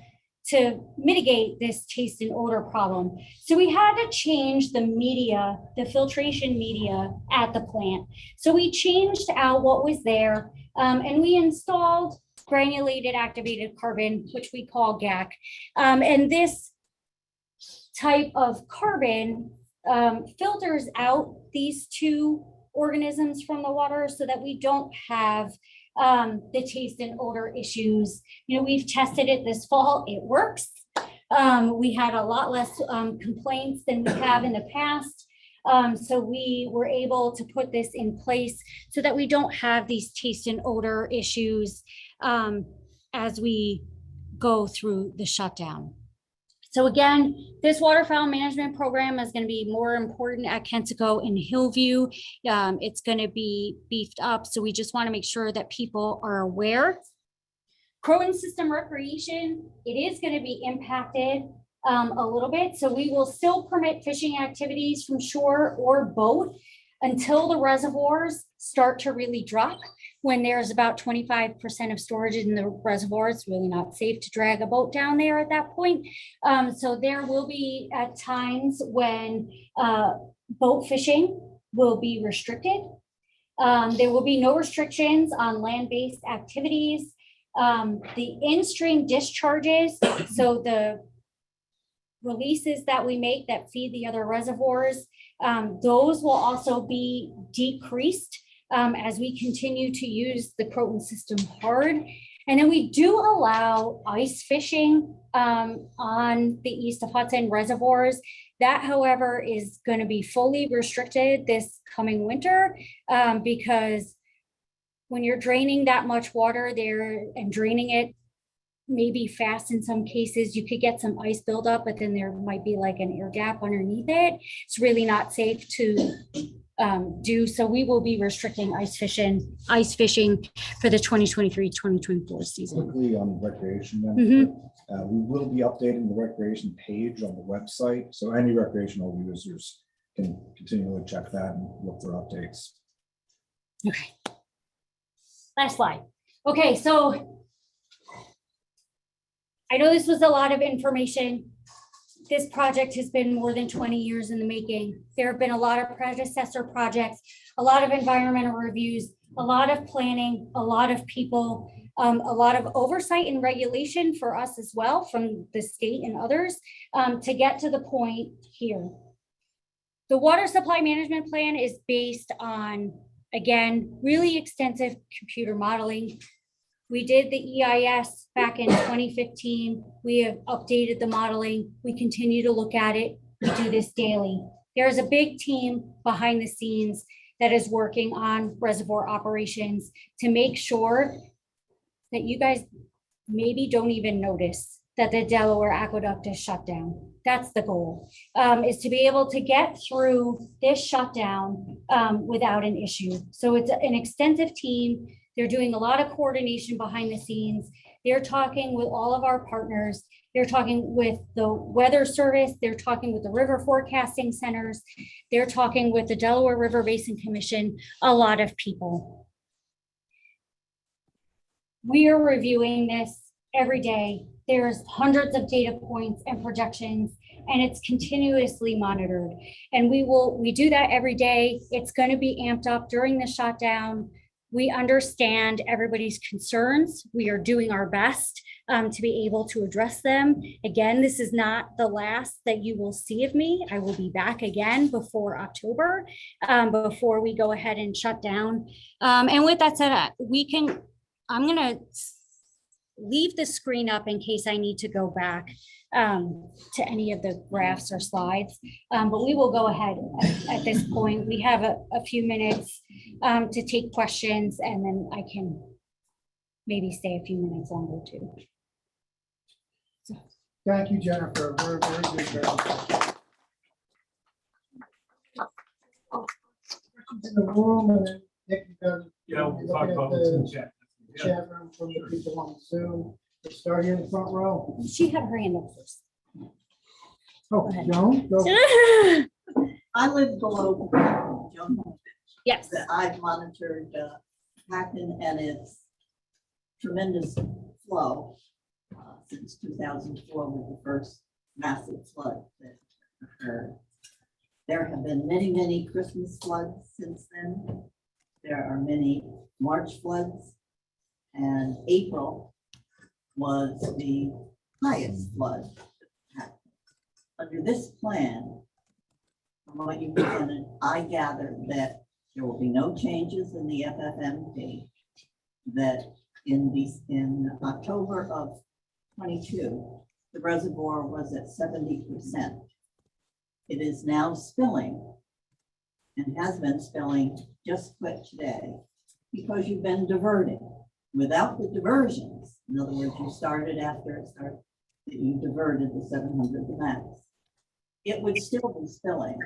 to mitigate this taste and odor problem. So we had to change the media, the filtration media at the plant. So we changed out what was there and we installed granulated activated carbon, which we call GAC. And this type of carbon filters out these 2 organisms from the water so that we don't have the taste and odor issues. We've tested it this fall, it works. We had a lot less complaints than we have in the past. So we were able to put this in place so that we don't have these taste and odor issues as we go through the shutdown. So again, this waterfowl management program is going to be more important at Kensico and Hillview. It's going to be beefed up. So we just want to make sure that people are aware. Croton system recreation, it is going to be impacted a little bit. So we will still permit fishing activities from shore or boat until the reservoirs start to really drop. When there's about 25% of storage in the reservoir, it's really not safe to drag a boat down there at that point. So there will be at times when boat fishing will be restricted. There will be no restrictions on land-based activities. The in-stream discharges, so the releases that we make that feed the other reservoirs, those will also be decreased as we continue to use the Croton system hard. And then we do allow ice fishing on the east of Hudson reservoirs. That, however, is going to be fully restricted this coming winter because when you're draining that much water there and draining it maybe fast in some cases, you could get some ice buildup, but then there might be like an air gap underneath it. It's really not safe to do. So we will be restricting ice fishing for the 2023-2024 season. Quickly on recreation then. We will be updating the recreation page on the website. So any recreational users can continually check that and look for updates. Okay. Last slide. Okay, so I know this was a lot of information. This project has been more than 20 years in the making. There have been a lot of predecessor projects, a lot of environmental reviews, a lot of planning, a lot of people, a lot of oversight and regulation for us as well from the state and others to get to the point here. The water supply management plan is based on, again, really extensive computer modeling. We did the EIS back in 2015. We have updated the modeling. We continue to look at it. We do this daily. There's a big team behind the scenes that is working on reservoir operations to make sure that you guys maybe don't even notice that the Delaware Aqueduct is shut down. That's the goal, is to be able to get through this shutdown without an issue. So it's an extensive team. They're doing a lot of coordination behind the scenes. They're talking with all of our partners. They're talking with the Weather Service. They're talking with the river forecasting centers. They're talking with the Delaware River Basin Commission, a lot of people. We are reviewing this every day. There's hundreds of data points and projections, and it's continuously monitored. And we do that every day. It's going to be amped up during the shutdown. We understand everybody's concerns. We are doing our best to be able to address them. Again, this is not the last that you will see of me. I will be back again before October, before we go ahead and shut down. And with that said, I'm going to leave the screen up in case I need to go back to any of the graphs or slides. But we will go ahead at this point. We have a few minutes to take questions, and then I can maybe stay a few minutes longer too. Thank you, Jennifer. Very, very good. Questions in the room, and then Nick, you guys. Yeah, we'll talk looking at about the what's in the chat. Chat room from the people on Zoom. Let's start here in the front row. She had her hand up first. Oh, ahead. Joan, go. I live below Joan, Yes. that I've monitored Packen and its tremendous flow since 2004 with the first massive flood that occurred. There have been many, many Christmas floods since then. There are many March floods, and April was the highest flood. Under this plan, from what you presented, I gathered that there will be no changes in the FFMP, that in October of 22, the reservoir was at 70%. It is now spilling and has been spilling, just quit today, because you've been diverting. Without the diversions, in other words, you started after it started, you diverted the 700 the max, it would still be spilling,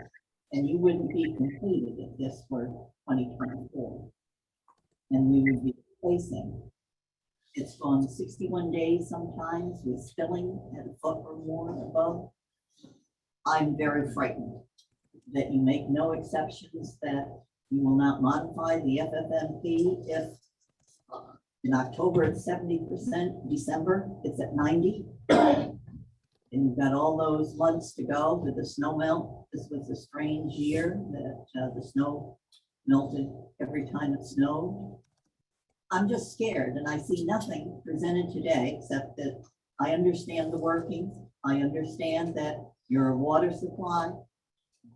and you wouldn't be completed if this were 2024. And we would be facing, it's gone 61 days sometimes with spilling at a foot or more above. I'm very frightened that you make no exceptions, that you will not modify the FFMP if in October it's 70%, December it's at 90. And you've got all those months to go with the snow melt. This was a strange year that the snow melted every time it snowed. I'm just scared, and I see nothing presented today except that I understand the workings. I understand that you're a water supply,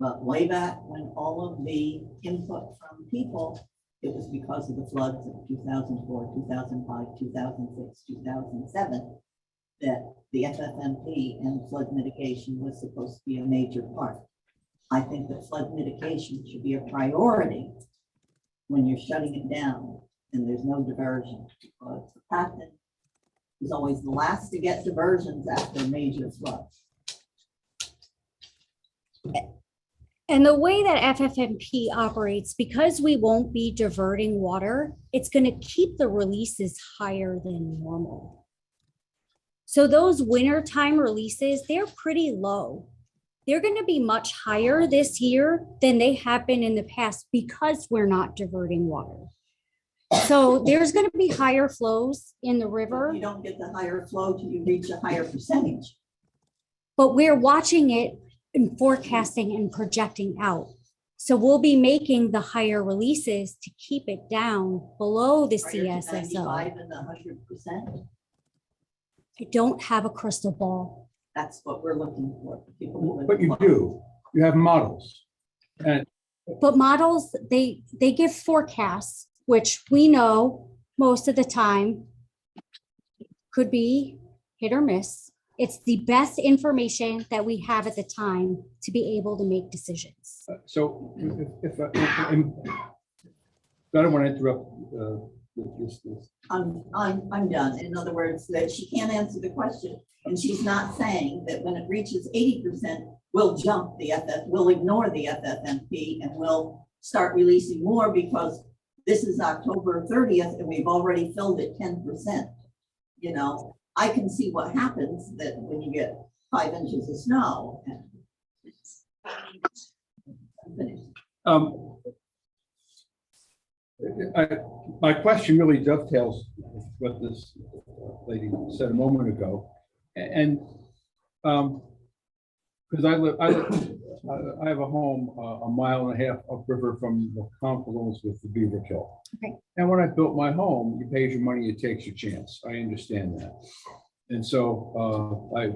but way back when all of the input from people, it was because of the floods of 2004, 2005, 2006, 2007, that the FFMP and flood mitigation was supposed to be a major part. I think that flood mitigation should be a priority when you're shutting it down and there's no diversion, because the Packen is always the last to get diversions after a major flood. And the way that FFMP operates, because we won't be diverting water, it's going to keep the releases higher than normal. So those wintertime releases, they're pretty low. They're going to be much higher this year than they have been in the past because we're not diverting water. So there's going to be higher flows in the river. You don't get the higher flow till you reach a higher percentage. But we're watching it and forecasting and projecting out. So we'll be making the higher releases to keep it down below the Prior to CSSO. 95 and 100%. I don't have a crystal ball. That's what we're looking for. People who live But you in- do, you have models. And But models, they give forecasts, which we know most of the time could be hit or miss. It's the best information that we have at the time to be able to make decisions. so if I don't want to interrupt this. I'm done. In other words, that she can't answer the question. And she's not saying that when it reaches 80%, we'll jump the we'll ignore the FFMP and we'll start releasing more because this is October 30th and we've already filled it 10%. You know, I can see what happens that when you get 5 inches of snow. I'm finished. My question really dovetails with what this lady said a moment ago. And because I have a home a mile and a half upriver from the confluence with the Beaver Kill. Okay. And when I built my home, you pay your money, you take your chance. I understand that. And so I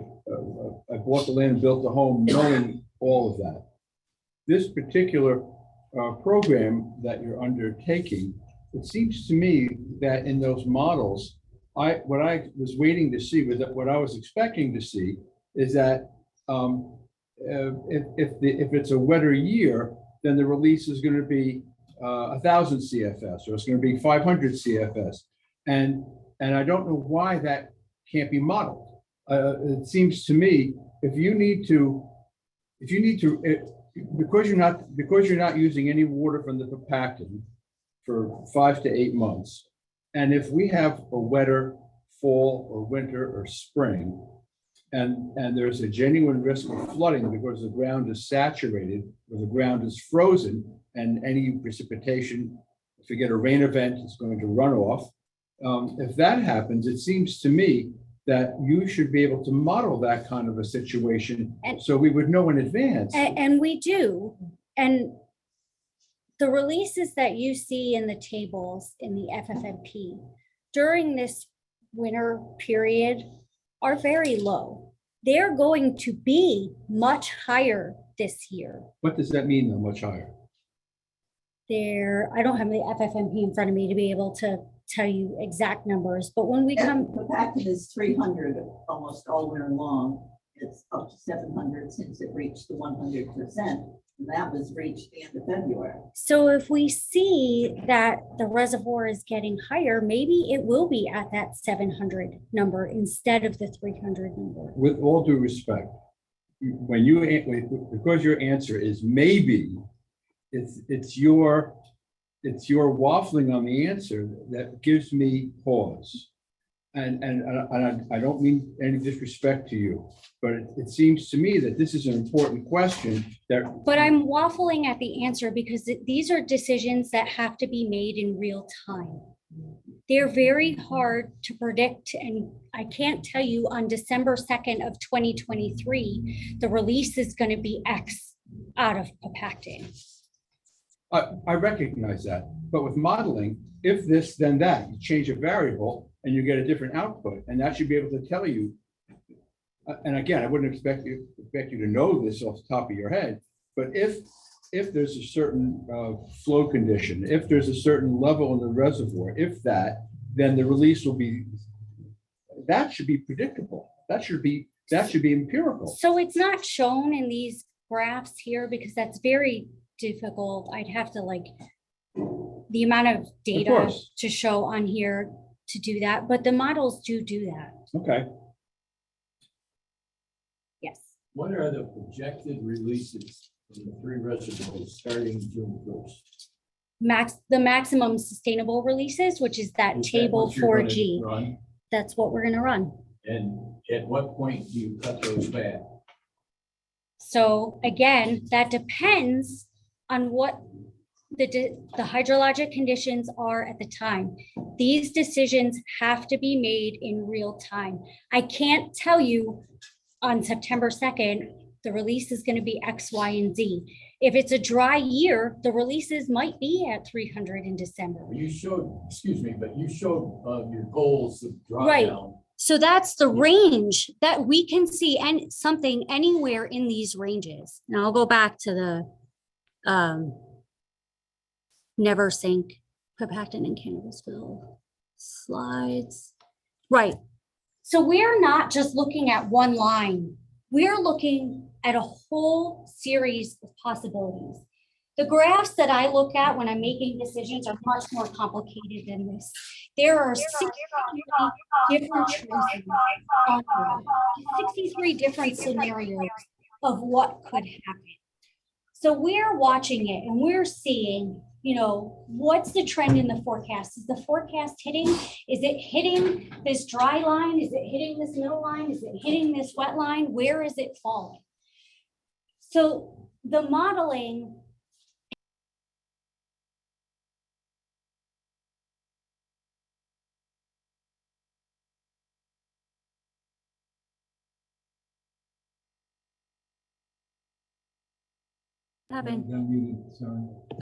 bought the land and built the home knowing all of that. This particular program that you're undertaking, it seems to me that in those models, what I was waiting to see, what I was expecting to see is that if it's a wetter year, then the release is going to be 1,000 CFS, or it's going to be 500 CFS, and I don't know why that can't be modeled. It seems to me because you're not using any water from the compacting for 5 to 8 months, and if we have a wetter fall or winter or spring, and there's a genuine risk of flooding because the ground is saturated or the ground is frozen, and any precipitation, if you get a rain event, it's going to run off. If that happens, it seems to me that you should be able to model that kind of a situation, so we would know in advance. And we do. And the releases that you see in the tables in the FFMP during this winter period are very low. They're going to be much higher this year. What does that mean, though, much higher? I don't have the FFMP in front of me to be able to tell you exact numbers, but when we come, The packet is 300 almost all winter long. It's up to 700 since it reached the 100%. And that was reached the end of February. so if we see that the reservoir is getting higher, maybe it will be at that 700 number instead of the 300 number. With all due respect, because your answer is maybe, it's your waffling on the answer that gives me pause. And I don't mean any disrespect to you, but it seems to me that this is an important question that. But I'm waffling at the answer because these are decisions that have to be made in real time. They're very hard to predict, and I can't tell you on December 2nd of 2023, the release is going to be X out of compacting. I recognize that, but with modeling, if this, then that, you change a variable and you get a different output, and that should be able to tell you. And again, I wouldn't expect you to know this off the top of your head, but if there's a certain flow condition, if there's a certain level in the reservoir, then the release will be, that should be predictable. That should be empirical. So it's not shown in these graphs here because that's very difficult. I'd have to the amount of data course. to show on here to do that, but the models do that. Okay. Yes. What are the projected releases from the 3 reservoirs starting June 1st? The maximum sustainable releases, which is that Is that table what you're gonna 4G. run? That's what we're gonna run. And at what point do you cut those back? So again, that depends on what the hydrologic conditions are at the time. These decisions have to be made in real time. I can't tell you on September 2nd, the release is going to be X, Y, and Z. If it's a dry year, the releases might be at 300 in December. You showed, excuse me, but you showed your goals of Right. drawdown. So that's the range that we can see, and something anywhere in these ranges. And I'll go back to the never sink, Pepactin and Cannabisville slides. Right. So we're not just looking at one line. We're looking at a whole series of possibilities. The graphs that I look at when I'm making decisions are much more complicated than this. There are 63 different choices, 63 different scenarios of what could happen. So we're watching it and we're seeing, you know, what's the trend in the forecast? Is the forecast hitting? Is it hitting this dry line? Is it hitting this middle line? Is it hitting this wet line? Where is it falling? So the modeling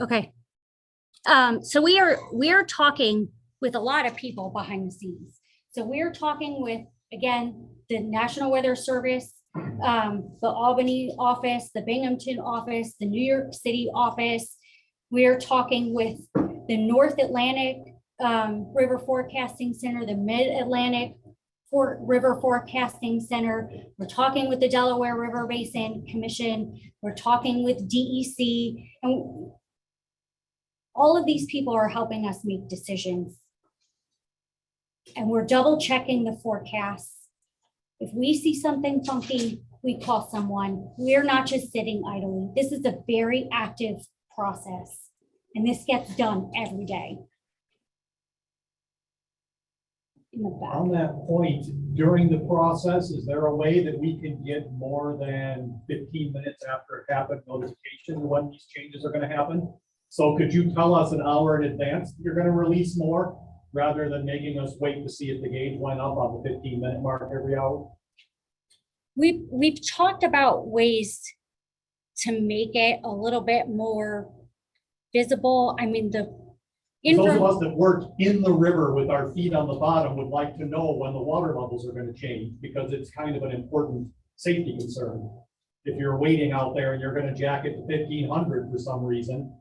Okay. So we are talking with a lot of people behind the scenes. So we're talking with, again, the National Weather Service, the Albany office, the Binghamton office, the New York City office. We're talking with the North Atlantic River Forecasting Center, the Mid-Atlantic River Forecasting Center. We're talking with the Delaware River Basin Commission. We're talking with DEC, and all of these people are helping us make decisions. And we're double checking the forecasts. If we see something funky, we call someone. We're not just sitting idly. This is a very active process, and this gets done every day. In the back. On that point, during the process, is there a way that we can get more than 15 minutes after it happened notification when these changes are going to happen? So could you tell us an hour in advance you're going to release more rather than making us wait to see if the gauge went up on the 15-minute mark every hour? We've talked about ways to make it a little bit more visible. I mean, Those of us that work in the river with our feet on the bottom would like to know when the water levels are going to change, because it's kind of an important safety concern. If you're waiting out there and you're going to jack it to 1500 for some reason,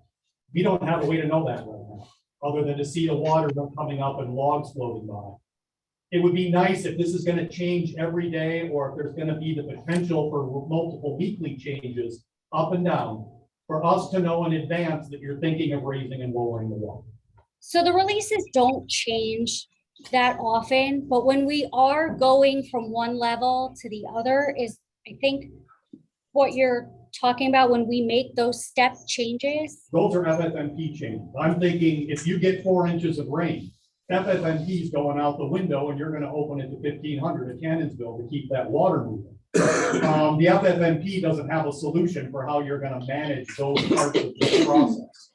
we don't have a way to know that right now, other than to see the water coming up and logs floating by. It would be nice if this is going to change every day, or if there's going to be the potential for multiple weekly changes up and down, for us to know in advance that you're thinking of raising and lowering the water. So the releases don't change that often, but when we are going from one level to the other is, I think, what you're talking about when we make those step changes. Those are FFMP changes. I'm thinking if you get 4 inches of rain, FFMP is going out the window and you're going to open it to 1500 at Cannonsville to keep that water moving. The FFMP doesn't have a solution for how you're going to manage those parts of the process.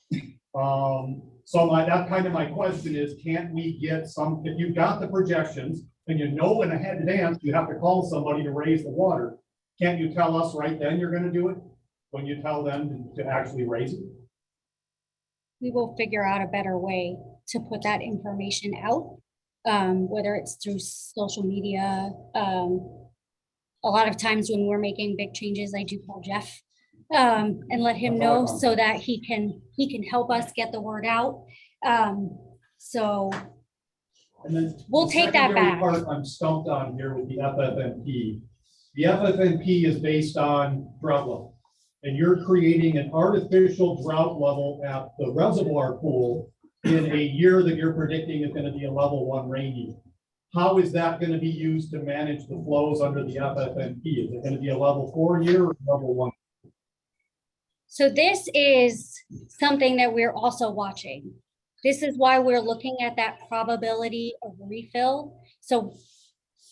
So that's kind of my question is, can't we get some, if you've got the projections and you know in advance you have to call somebody to raise the water, can't you tell us right then you're going to do it when you tell them to actually raise it? We will figure out a better way to put that information out, whether it's through social media. A lot of times when we're making big changes, I do call Jeff and let him know so that he can help us get the word out. So and then we'll the take that secondary back. Part I'm stumped on here with the FFMP. The FFMP is based on drought level, and you're creating an artificial drought level at the reservoir pool in a year that you're predicting is going to be a level 1 rain year. How is that going to be used to manage the flows under the FFMP? Is it going to be a level 4 year or level 1? So this is something that we're also watching. This is why we're looking at that probability of refill. So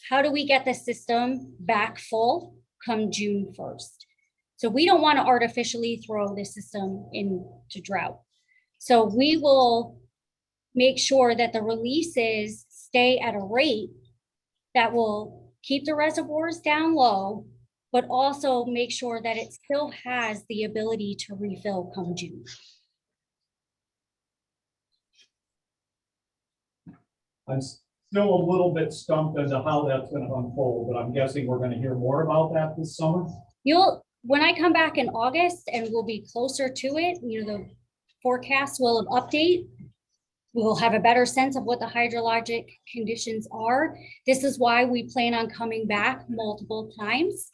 how do we get the system back full come June 1st? So we don't want to artificially throw the system into drought. So we will make sure that the releases stay at a rate that will keep the reservoirs down low but also make sure that it still has the ability to refill come June. I'm still a little bit stumped as to how that's gonna unfold, but I'm guessing we're gonna hear more about that this summer. When I come back in August and we'll be closer to it, the forecast will update. We'll have a better sense of what the hydrologic conditions are. This is why we plan on coming back multiple times.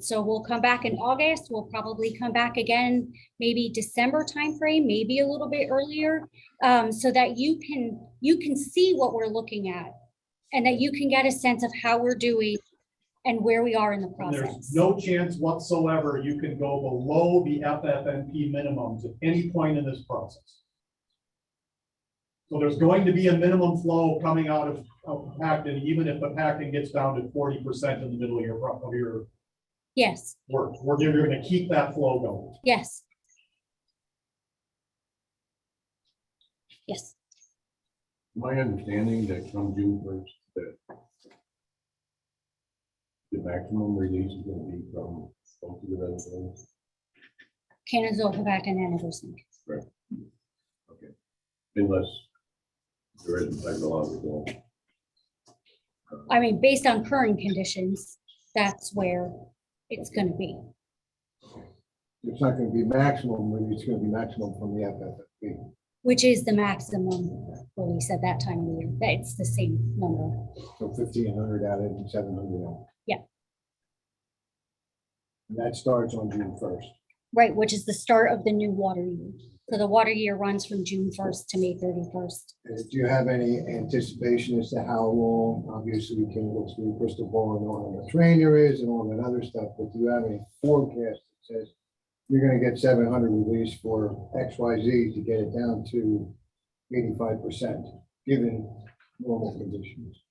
So we'll come back in August. We'll probably come back again, maybe December timeframe, maybe a little bit earlier, so that you can see what we're looking at and that you can get a sense of how we're doing and where we are in the And there's process. no chance whatsoever you can go below the FFMP minimums at any point in this process. So there's going to be a minimum flow coming out of Pacton, even if the Pacton gets down to 40% in the middle of your Yes, work. You're gonna keep that flow going. yes. Yes, My understanding that come June 1st, that the maximum release is going to be from both of the reservoirs. Cannonsville, Quebec, and Anderson. Right. Okay. Unless there isn't hydrological. I mean, based on current conditions, that's where it's gonna be. It's not gonna be maximum, it's gonna be maximum from the FFP. Which is the maximum release at that time of the year. That's the same number. So 1,500 added and 700 added. Yeah. And that starts on June 1st. Right, which is the start of the new water year. So the water year runs from June 1st to May 31st. Do you have any anticipation as to how long? Obviously, we can look through the crystal ball and know how much rain there is and all that other stuff, but do you have any forecast that says you're gonna get 700 released for XYZ to get it down to 85%, given normal conditions?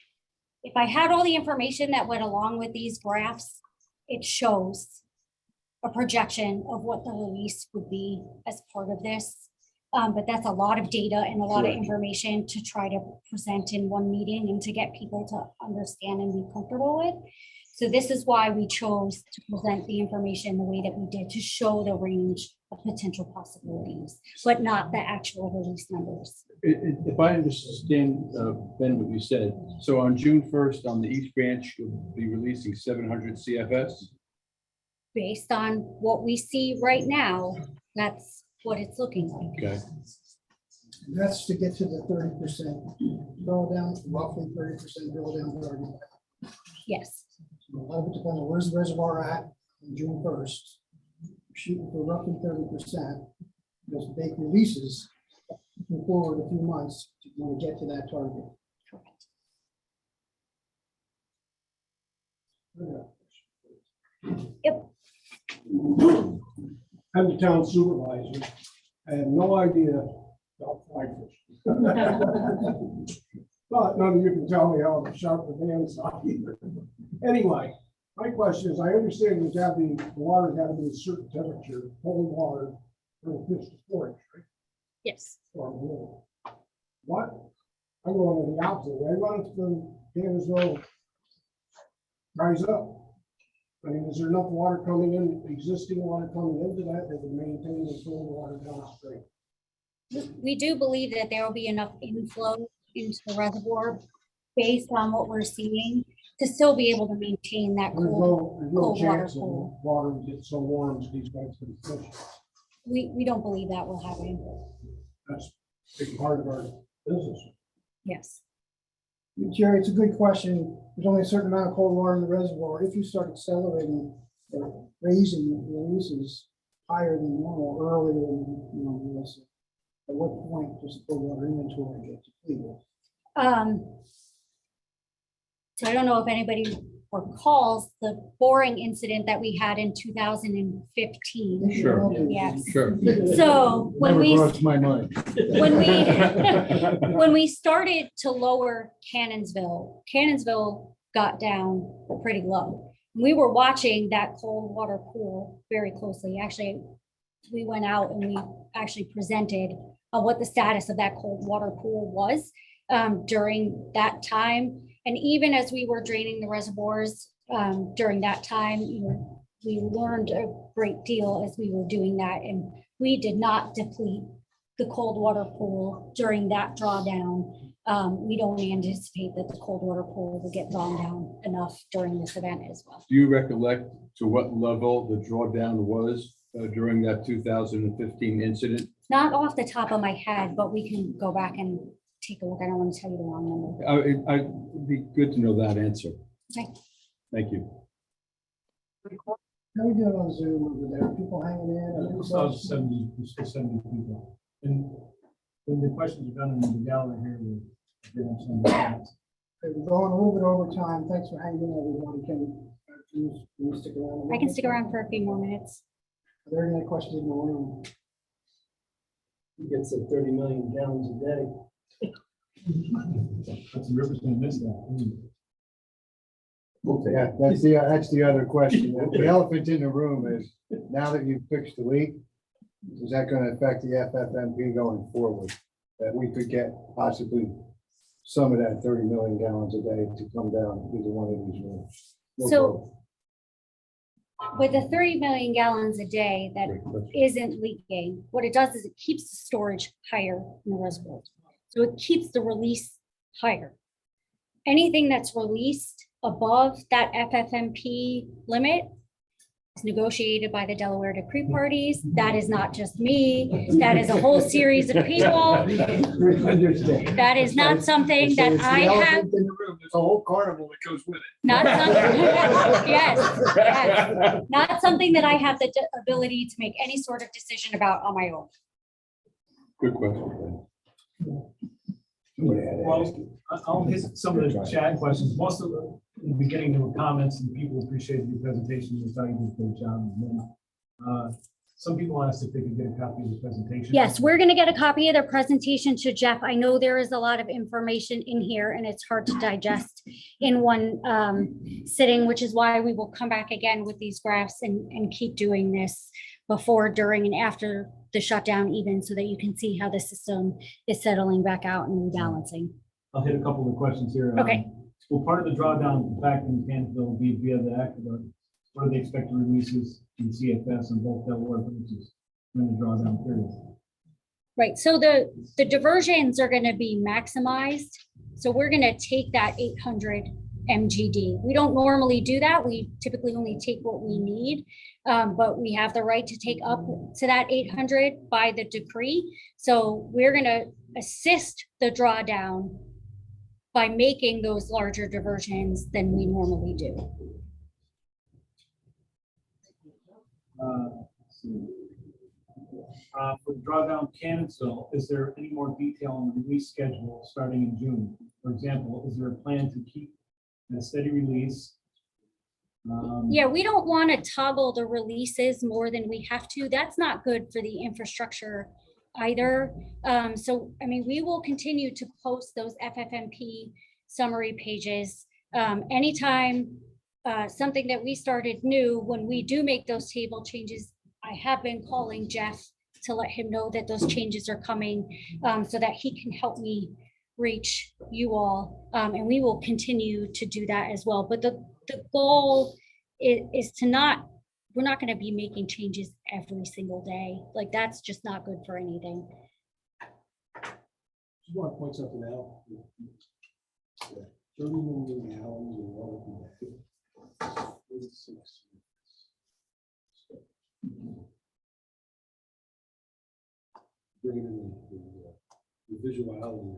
If I had all the information that went along with these graphs, it shows a projection of what the release would be as part of this. But that's a lot of data and a lot of information to try to present in one meeting and to get people to understand and be comfortable with. So this is why we chose to present the information the way that we did, to show the range of potential possibilities, but not the actual release numbers. If I understand, Ben, what you said, so on June 1st, on the East Branch, you'll be releasing 700 CFS? Based on what we see right now, that's what it's looking like. Okay. That's to get to the 30% drawdown, roughly 30% drawdown target. Yes. A lot of it depends on where's the reservoir at on June 1st. Shooting for roughly 30%. Those big releases, looking forward a few months to get to that target. Correct. Yep. I'm the town supervisor. I have no idea about fly fishing. But none of you can tell me how sharp the bands are either. Anyway, my question is, I understand the water's got to be a certain temperature, cold water, for the fish to forage, right? Yes. What? I'm going to the opposite way. What if the Cannonsville dries up? I mean, is there enough water coming in, existing water coming into that would maintain the cold water downstream? We do believe that there will be enough inflow into the reservoir based on what we're seeing to still be able to maintain that There's cold no water chance of pool. water will get so warm that these guys can fish. We don't believe that will happen. That's a big part of our business. Yes. Jerry, it's a good question. There's only a certain amount of cold water in the reservoir. If you start accelerating or raising the releases higher than normal, earlier than, let's say, at what point does the cold water inventory get depleted? So I don't know if anybody recalls the boring incident that we had in 2015. Sure. Yes. Sure. So when Never we crossed my mind. when we started to lower Cannonsville got down pretty low. We were watching that cold water pool very closely. Actually, we went out and we actually presented what the status of that cold water pool was during that time. And even as we were draining the reservoirs, during that time. We learned a great deal as we were doing that, and we did not deplete the cold water pool during that drawdown. We don't anticipate that the cold water pool will get drawn down enough during this event as well. Do you recollect to what level the drawdown was during that 2015 incident? Not off the top of my head, but we can go back and take a look. I don't want to tell you the wrong number. It'd be good to know that answer. Okay. Thank you. How we doing on Zoom over there? People hanging in? It's about 70 people. And when the questions are done in the gallery here, we'll get them some comments. Okay, we're going a little bit over time. Thanks for hanging in, everybody. Can you stick around? I can stick around for a few more minutes. Are there any questions in the room? He gets 30 million gallons a day. That's the river's gonna miss that. Yeah, that's the other question. The elephant in the room is, now that you've fixed the leak, is that gonna affect the FFMP going forward? That we could get possibly some of that 30 million gallons a day to come down either one of these rooms? So with the 30 million gallons a day that isn't leaking, what it does is it keeps the storage higher in the reservoir. So it keeps the release higher. Anything that's released above that FFMP limit is negotiated by the Delaware decree parties. That is not just me. That is a whole series of people. That is not something that I have. There's a whole carnival that goes with it. Not something, yes, not something that I have the ability to make any sort of decision about on my own. Good question. Well, I'll hit some of the chat questions. Most of the, in the beginning, there were comments and people appreciated your presentation. You thought you did a great job. And then, some people asked if they could get a copy of the presentation. Yes, we're going to get a copy of the presentation to Jeff. I know there is a lot of information in here and it's hard to digest in one sitting, which is why we will come back again with these graphs and keep doing this before, during, and after the shutdown, even so that you can see how the system is settling back out and rebalancing. I'll hit a couple of the questions here. Okay. Will part of the drawdown back in Canterville be via the Aqueduct? What are the expected releases in CFS on both Delaware bridges during the drawdown period? Right, so the diversions are going to be maximized. So we're going to take that 800 MGD. We don't normally do that. We typically only take what we need, but we have the right to take up to that 800 by the decree. So we're going to assist the drawdown by making those larger diversions than we normally do. For the drawdown Cannonsville, is there any more detail on the release schedule starting in June? For example, is there a plan to keep a steady release? Yeah, we don't want to toggle the releases more than we have to. That's not good for the infrastructure either. So, I mean, we will continue to post those FFMP summary pages. Anytime something that we started new, when we do make those table changes, I have been calling Jeff to let him know that those changes are coming, so that he can help me reach you all. And we will continue to do that as well. But the goal is to not, we're not going to be making changes every single day. Like, that's just not good for anything. Just want to point something out. 30 million gallons of water per day. Bringing in the visuality.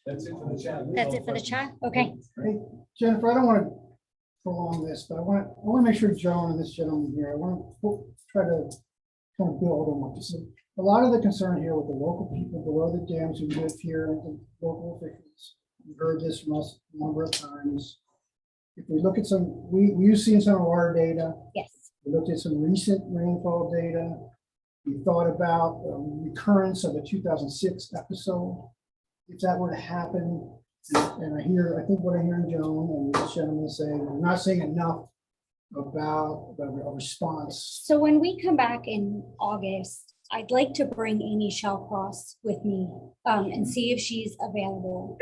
That's it for the chat. That's it for the chat? Okay. Hey, Jennifer, I don't want to prolong this, but I want to make sure Joan and this gentleman here, I want to try to kind of build on what you said. A lot of the concern here with the local people below the dams who live here, and the local officials, we've heard this from us a number of times. If we look at we've seen some of our data. Yes. We looked at some recent rainfall data. We thought about recurrence of the 2006 episode. If that were to happen, and I think what I hear Joan and this gentleman say, we're not seeing enough about a response. So when we come back in August, I'd like to bring Amy Shellcross with me and see if she's available.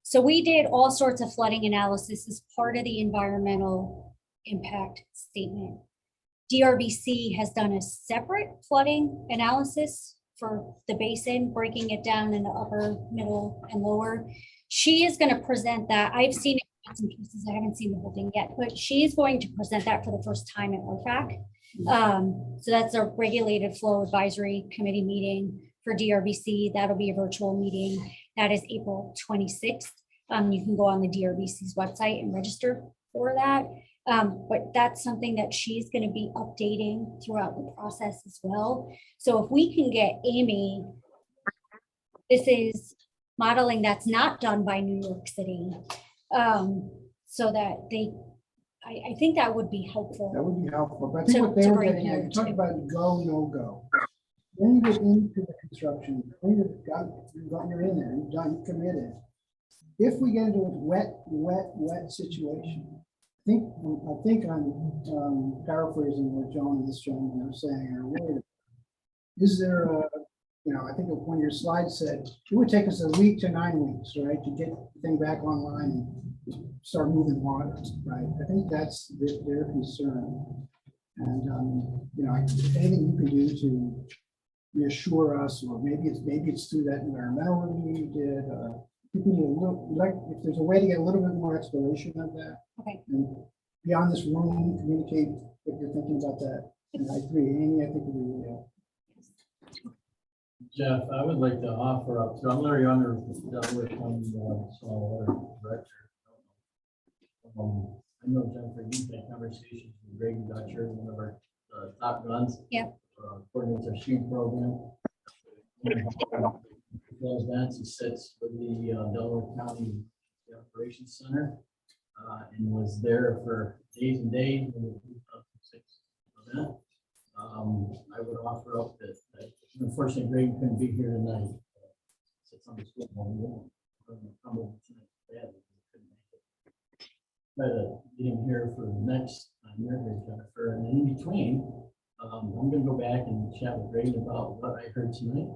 So we did all sorts of flooding analysis as part of the environmental impact statement. DRBC has done a separate flooding analysis for the basin, breaking it down into upper, middle, and lower. She is going to present that. I've seen it in bits and pieces. I haven't seen the whole thing yet, but she's going to present that for the first time at OFAC. So that's a regulated flow advisory committee meeting for DRBC. That'll be a virtual meeting. That is April 26th. You can go on the DRBC's website and register for that. But that's something that she's going to be updating throughout the process as well. So if we can get Amy, this is modeling that's not done by New York City, so that I think that would be helpful. That would be helpful, but I think To- what they to were bring getting at, here you talked to- about go, no go. When you get into the construction, when you're in there, you've done, you committed. If we get into a wet situation, I think I'm paraphrasing what John and this gentleman are saying, or worried. Is there a, I think one of your slides said, it would take us a week to 9 weeks, right, to get the thing back online and start moving water, right? I think that's their concern. And, anything you can do to reassure us, or maybe it's through that environmental review you did, if there's a way to get a little bit more exploration of that. Okay. And beyond this room, communicate what you're thinking about that. And I agree, Amy, I think we will. Jeff, I would like to offer up, so I'm Larry Younger, Delaware County Small Water Director. I know, Jennifer, you've had conversations with Greg Dutcher, one of our top guns. Yep. Coordinates our SHOOT program. Events, he sits with the Delaware County Operations Center and was there for days and days when the 2006 event. I would offer up that unfortunately Greg couldn't be here tonight. Sits on the school board. Try to get him here for the next time you're here, Jennifer, and in between, I'm going to go back and chat with Greg about what I heard tonight.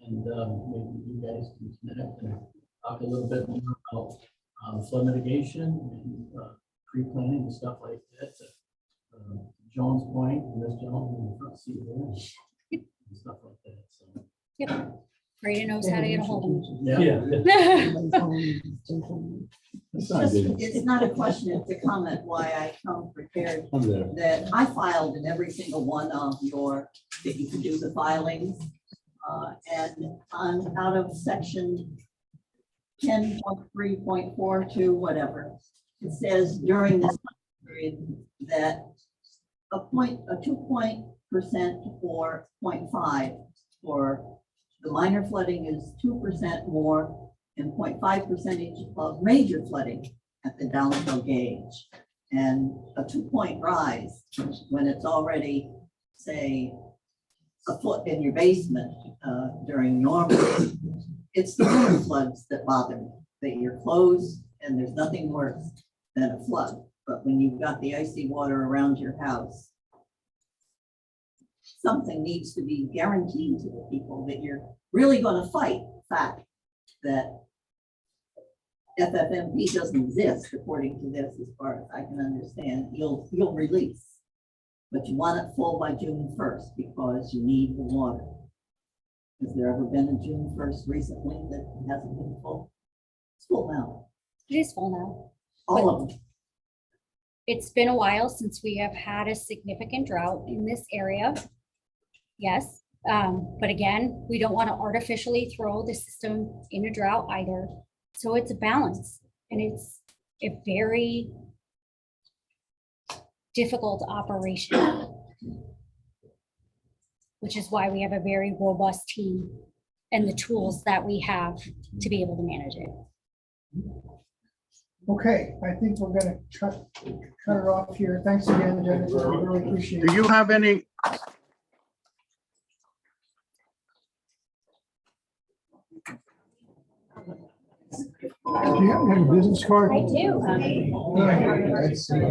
And maybe you guys can connect and talk a little bit more about flood mitigation and pre-planning and stuff like that. John's point, and this gentleman in the front seat there, and stuff like that. So. Yep. Brady knows how to get a hold of me. Yeah. It's not a question, it's a comment why I come prepared that I filed in every single one of that you can do the filings. And on out of section 10.3.42, whatever, it says during this period that a 2% or 0.5 for the minor flooding is 2% more and 0.5% of major flooding at the downflow gauge. And a 2-point rise when it's already, say, a foot in your basement during normal, it's the winter floods that bother me, that you're closed and there's nothing worse than a flood. But when you've got the icy water around your house, something needs to be guaranteed to the people that you're really going to fight the fact that FFMP doesn't exist, according to this, as far as I can understand. You'll release, but you want it full by June 1st because you need the water. Has there ever been a June 1st recently that hasn't been full? It's full now. It is full now. All of them. It's been a while since we have had a significant drought in this area. Yes, but again, we don't want to artificially throw the system in a drought either. So it's a balance, and it's a very difficult operation, which is why we have a very robust team and the tools that we have to be able to manage it. Okay, I think we're gonna cut it off here. Thanks again, Jennifer. I really appreciate it. Do you have any? Do you happen to have a business card? I do. Let's see.